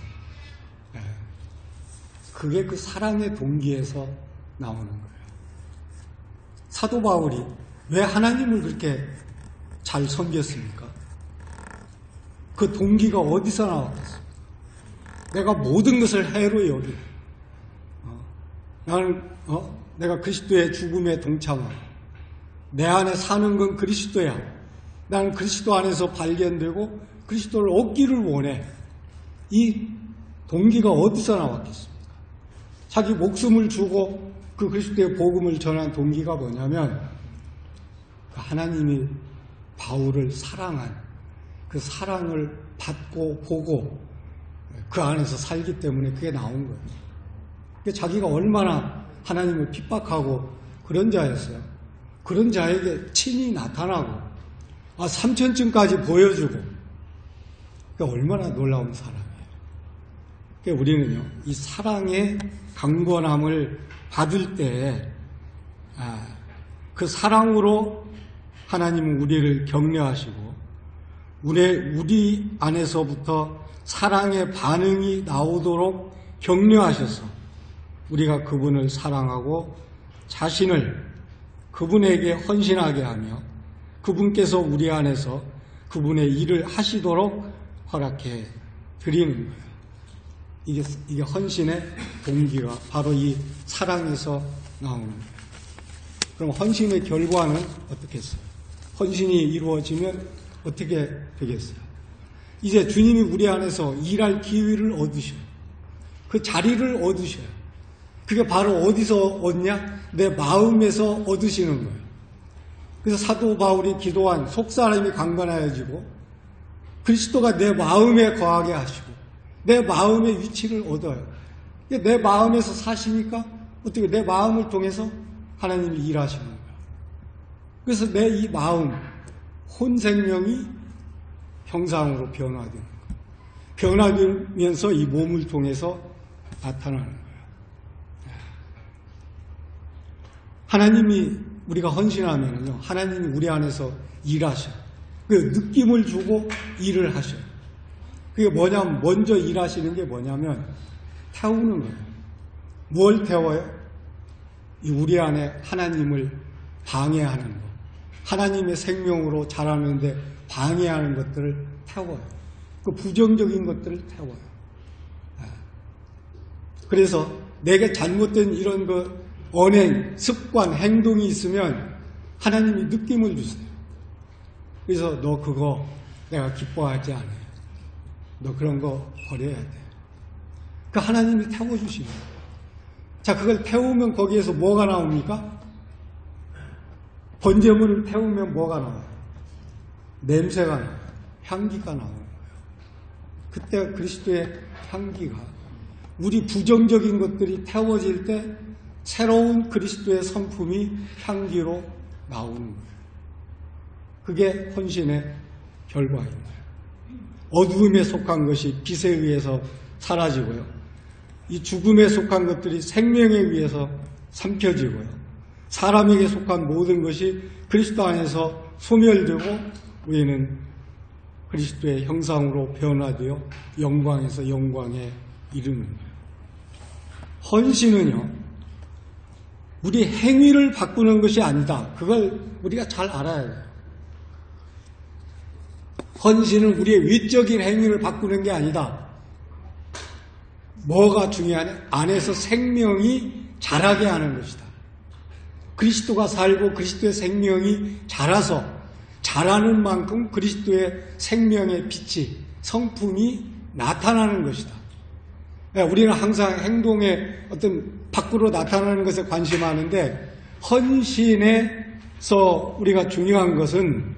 그게 그 사랑의 동기에서 나오는 거예요. 사도 바울이 왜 하나님을 그렇게 잘 섬겼습니까? 그 동기가 어디서 나왔겠습니까? 내가 모든 것을 해로 여기고 나는 내가 그리스도의 죽음에 동참하고 내 안에 사는 건 그리스도야. 나는 그리스도 안에서 발견되고 그리스도를 얻기를 원해. 이 동기가 어디서 나왔겠습니까? 자기 목숨을 주고 그 그리스도의 복음을 전한 동기가 뭐냐면 그 하나님이 바울을 사랑한 그 사랑을 받고 보고 그 안에서 살기 때문에 그게 나온 거예요. 그러니까 자기가 얼마나 하나님을 핍박하고 그런 자였어요. 그런 자에게 친히 나타나고 3천층까지 보여주고 그러니까 얼마나 놀라운 사랑이에요. 그러니까 우리는요 이 사랑의 강권함을 받을 때 그 사랑으로 하나님은 우리를 격려하시고 우리 안에서부터 사랑의 반응이 나오도록 격려하셔서 우리가 그분을 사랑하고 자신을 그분에게 헌신하게 하며 그분께서 우리 안에서 그분의 일을 하시도록 허락해 드리는 거예요. 이게 헌신의 동기가 바로 이 사랑에서 나오는 거예요. 그럼 헌신의 결과는 어떻겠어요? 헌신이 이루어지면 어떻게 되겠어요? 이제 주님이 우리 안에서 일할 기회를 얻으셔요. 그 자리를 얻으셔요. 그게 바로 어디서 얻냐? 내 마음에서 얻으시는 거예요. 그래서 사도 바울이 기도한 속사람이 강건하여지고 그리스도가 내 마음에 거하게 하시고 내 마음의 위치를 얻어요. 내 마음에서 사시니까 어떻게 내 마음을 통해서 하나님이 일하시는 거예요. 그래서 내 이 마음, 혼생명이 형상으로 변화되는 거예요. 변화되면서 이 몸을 통해서 나타나는 거예요. 하나님이 우리가 헌신하면요, 하나님이 우리 안에서 일하셔요. 그 느낌을 주고 일을 하셔요. 그게 뭐냐면 먼저 일하시는 게 뭐냐면 태우는 거예요. 뭘 태워요? 우리 안에 하나님을 방해하는 것, 하나님의 생명으로 자라는데 방해하는 것들을 태워요. 그 부정적인 것들을 태워요. 그래서 내게 잘못된 이런 그 언행, 습관, 행동이 있으면 하나님이 느낌을 주세요. 그래서 너 그거 내가 기뻐하지 않아요. 너 그런 거 버려야 돼. 그 하나님이 태워주시는 거예요. 자, 그걸 태우면 거기에서 뭐가 나옵니까? 번제물을 태우면 뭐가 나와요? 냄새가 나와요. 향기가 나오는 거예요. 그때 그리스도의 향기가 우리 부정적인 것들이 태워질 때 새로운 그리스도의 성품이 향기로 나오는 거예요. 그게 헌신의 결과입니다. 어두움에 속한 것이 빛에 의해서 사라지고요. 이 죽음에 속한 것들이 생명에 의해서 삼켜지고요. 사람에게 속한 모든 것이 그리스도 안에서 소멸되고 우리는 그리스도의 형상으로 변화되어 영광에서 영광에 이르는 거예요. 헌신은요, 우리 행위를 바꾸는 것이 아니다. 그걸 우리가 잘 알아야 돼요. 헌신은 우리의 외적인 행위를 바꾸는 게 아니다. 뭐가 중요하냐? 안에서 생명이 자라게 하는 것이다. 그리스도가 살고 그리스도의 생명이 자라서 자라는 만큼 그리스도의 생명의 빛이, 성품이 나타나는 것이다. 우리는 항상 행동의 어떤 밖으로 나타나는 것에 관심하는데, 헌신에서 우리가 중요한 것은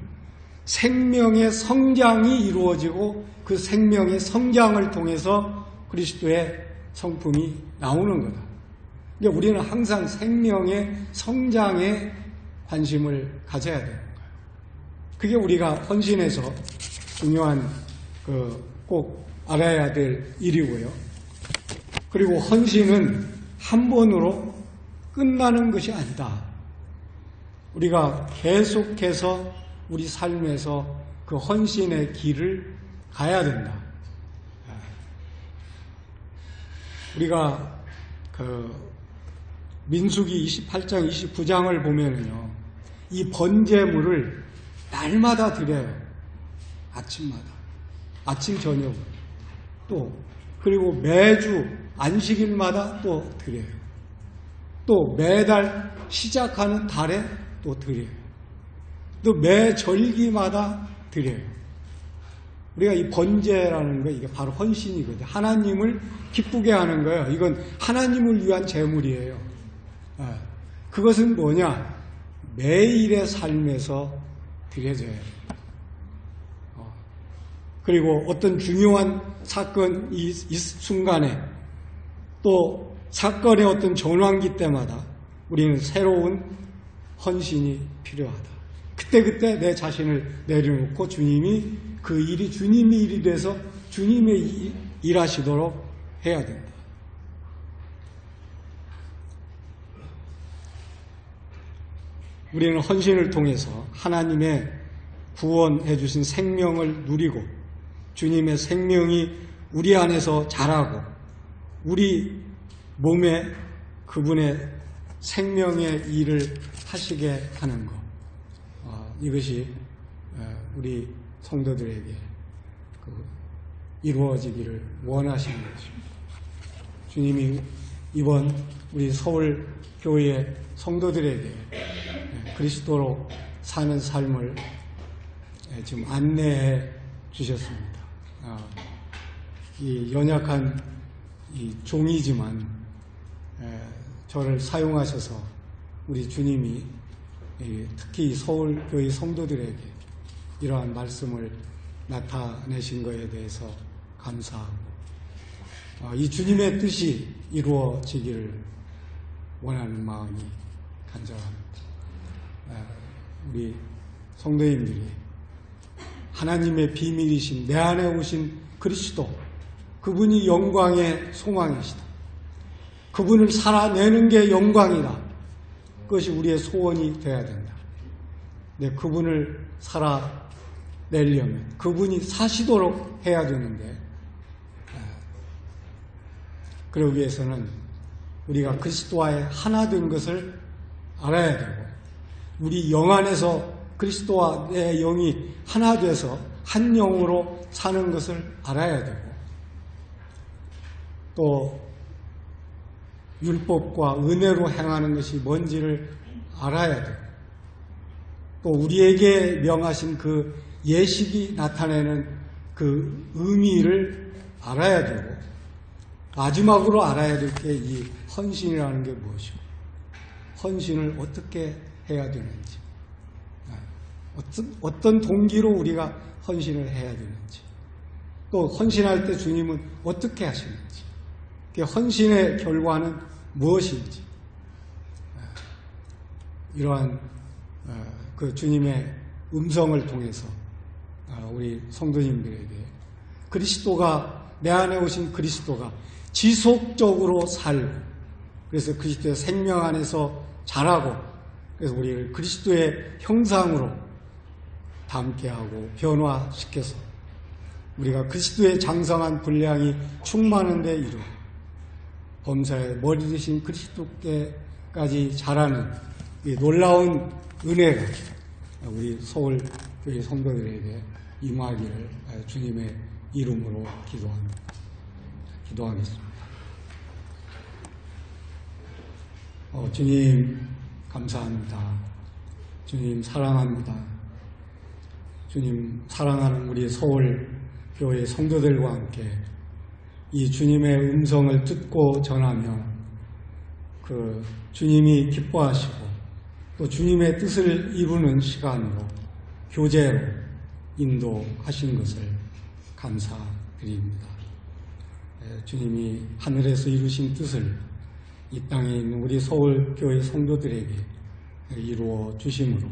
생명의 성장이 이루어지고 그 생명의 성장을 통해서 그리스도의 성품이 나오는 거다. 그러니까 우리는 항상 생명의 성장에 관심을 가져야 되는 거예요. 그게 우리가 헌신에서 중요한 꼭 알아야 될 일이고요. 그리고 헌신은 한 번으로 끝나는 것이 아니다. 우리가 계속해서 우리 삶에서 그 헌신의 길을 가야 된다. 우리가 민수기 28장, 29장을 보면은요, 이 번제물을 날마다 드려요. 아침마다. 아침, 저녁. 그리고 매주 안식일마다 또 드려요. 또 매달 시작하는 달에 또 드려요. 또 매 절기마다 드려요. 우리가 이 번제라는 거, 이게 바로 헌신이거든요. 하나님을 기쁘게 하는 거예요. 이건 하나님을 위한 제물이에요. 그것은 뭐냐? 매일의 삶에서 드려져야 해요. 그리고 어떤 중요한 사건, 이 순간에 또 사건의 어떤 전환기 때마다 우리는 새로운 헌신이 필요하다. 그때 내 자신을 내려놓고 주님이 그 일이 주님의 일이 돼서 주님의 일하시도록 해야 된다. 우리는 헌신을 통해서 하나님의 구원해 주신 생명을 누리고 주님의 생명이 우리 안에서 자라고 우리 몸에 그분의 생명의 일을 하시게 하는 것. 이것이 우리 성도들에게 이루어지기를 원하시는 것입니다. 주님이 이번 우리 서울교회 성도들에게 그리스도로 사는 삶을 지금 안내해 주셨습니다. 이 연약한 이 종이지만 저를 사용하셔서 우리 주님이 특히 서울교회 성도들에게 이러한 말씀을 나타내신 것에 대해서 감사하고 이 주님의 뜻이 이루어지기를 원하는 마음이 간절합니다. 우리 성도님들이 하나님의 비밀이신 내 안에 오신 그리스도, 그분이 영광의 소망이시다. 그분을 살아내는 게 영광이다. 그것이 우리의 소원이 되어야 된다. 근데 그분을 살아내려면 그분이 사시도록 해야 되는데, 그러기 위해서는 우리가 그리스도와의 하나 된 것을 알아야 되고, 우리 영 안에서 그리스도와 내 영이 하나 돼서 한 영으로 사는 것을 알아야 되고, 또 율법과 은혜로 행하는 것이 뭔지를 알아야 되고, 또 우리에게 명하신 그 예식이 나타내는 그 의미를 알아야 되고, 마지막으로 알아야 될 게 이 헌신이라는 게 무엇이고, 헌신을 어떻게 해야 되는지, 어떤 동기로 우리가 헌신을 해야 되는지, 또 헌신할 때 주님은 어떻게 하시는지, 헌신의 결과는 무엇인지, 이러한 그 주님의 음성을 통해서 우리 성도님들에게 그리스도가, 내 안에 오신 그리스도가 지속적으로 살고, 그래서 그리스도의 생명 안에서 자라고, 그래서 우리를 그리스도의 형상으로 닮게 하고 변화시켜서 우리가 그리스도의 장성한 분량이 충만한 데 이르고 범사의 머리 되신 그리스도께까지 자라는 이 놀라운 은혜가 우리 서울교회 성도들에게 임하기를 주님의 이름으로 기도하겠습니다. 주님 감사합니다. 주님 사랑합니다. 주님 사랑하는 우리 서울교회 성도들과 함께 이 주님의 음성을 듣고 전하며 주님이 기뻐하시고 또 주님의 뜻을 이루는 시간으로 교제로 인도하신 것을 감사드립니다. 주님이 하늘에서 이루신 뜻을 이 땅에 있는 우리 서울교회 성도들에게 이루어 주심으로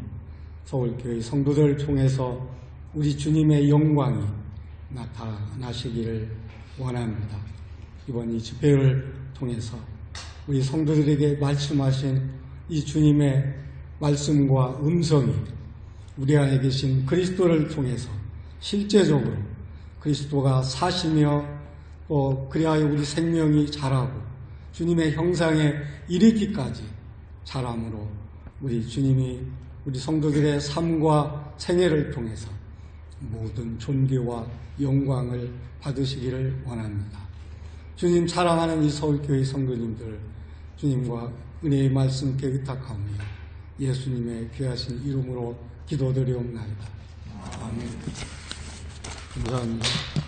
서울교회 성도들을 통해서 우리 주님의 영광이 나타나시기를 원합니다. 이번 이 집회를 통해서 우리 성도들에게 말씀하신 이 주님의 말씀과 음성이 우리 안에 계신 그리스도를 통해서 실제적으로 그리스도가 사시며 또 그리하여 우리 생명이 자라고 주님의 형상에 이르기까지 자람으로 우리 주님이 우리 성도들의 삶과 생애를 통해서 모든 존귀와 영광을 받으시기를 원합니다. 주님 사랑하는 이 서울교회 성도님들 주님과 은혜의 말씀께 의탁하오며 예수님의 귀하신 이름으로 기도드리옵나이다. 아멘. 감사합니다.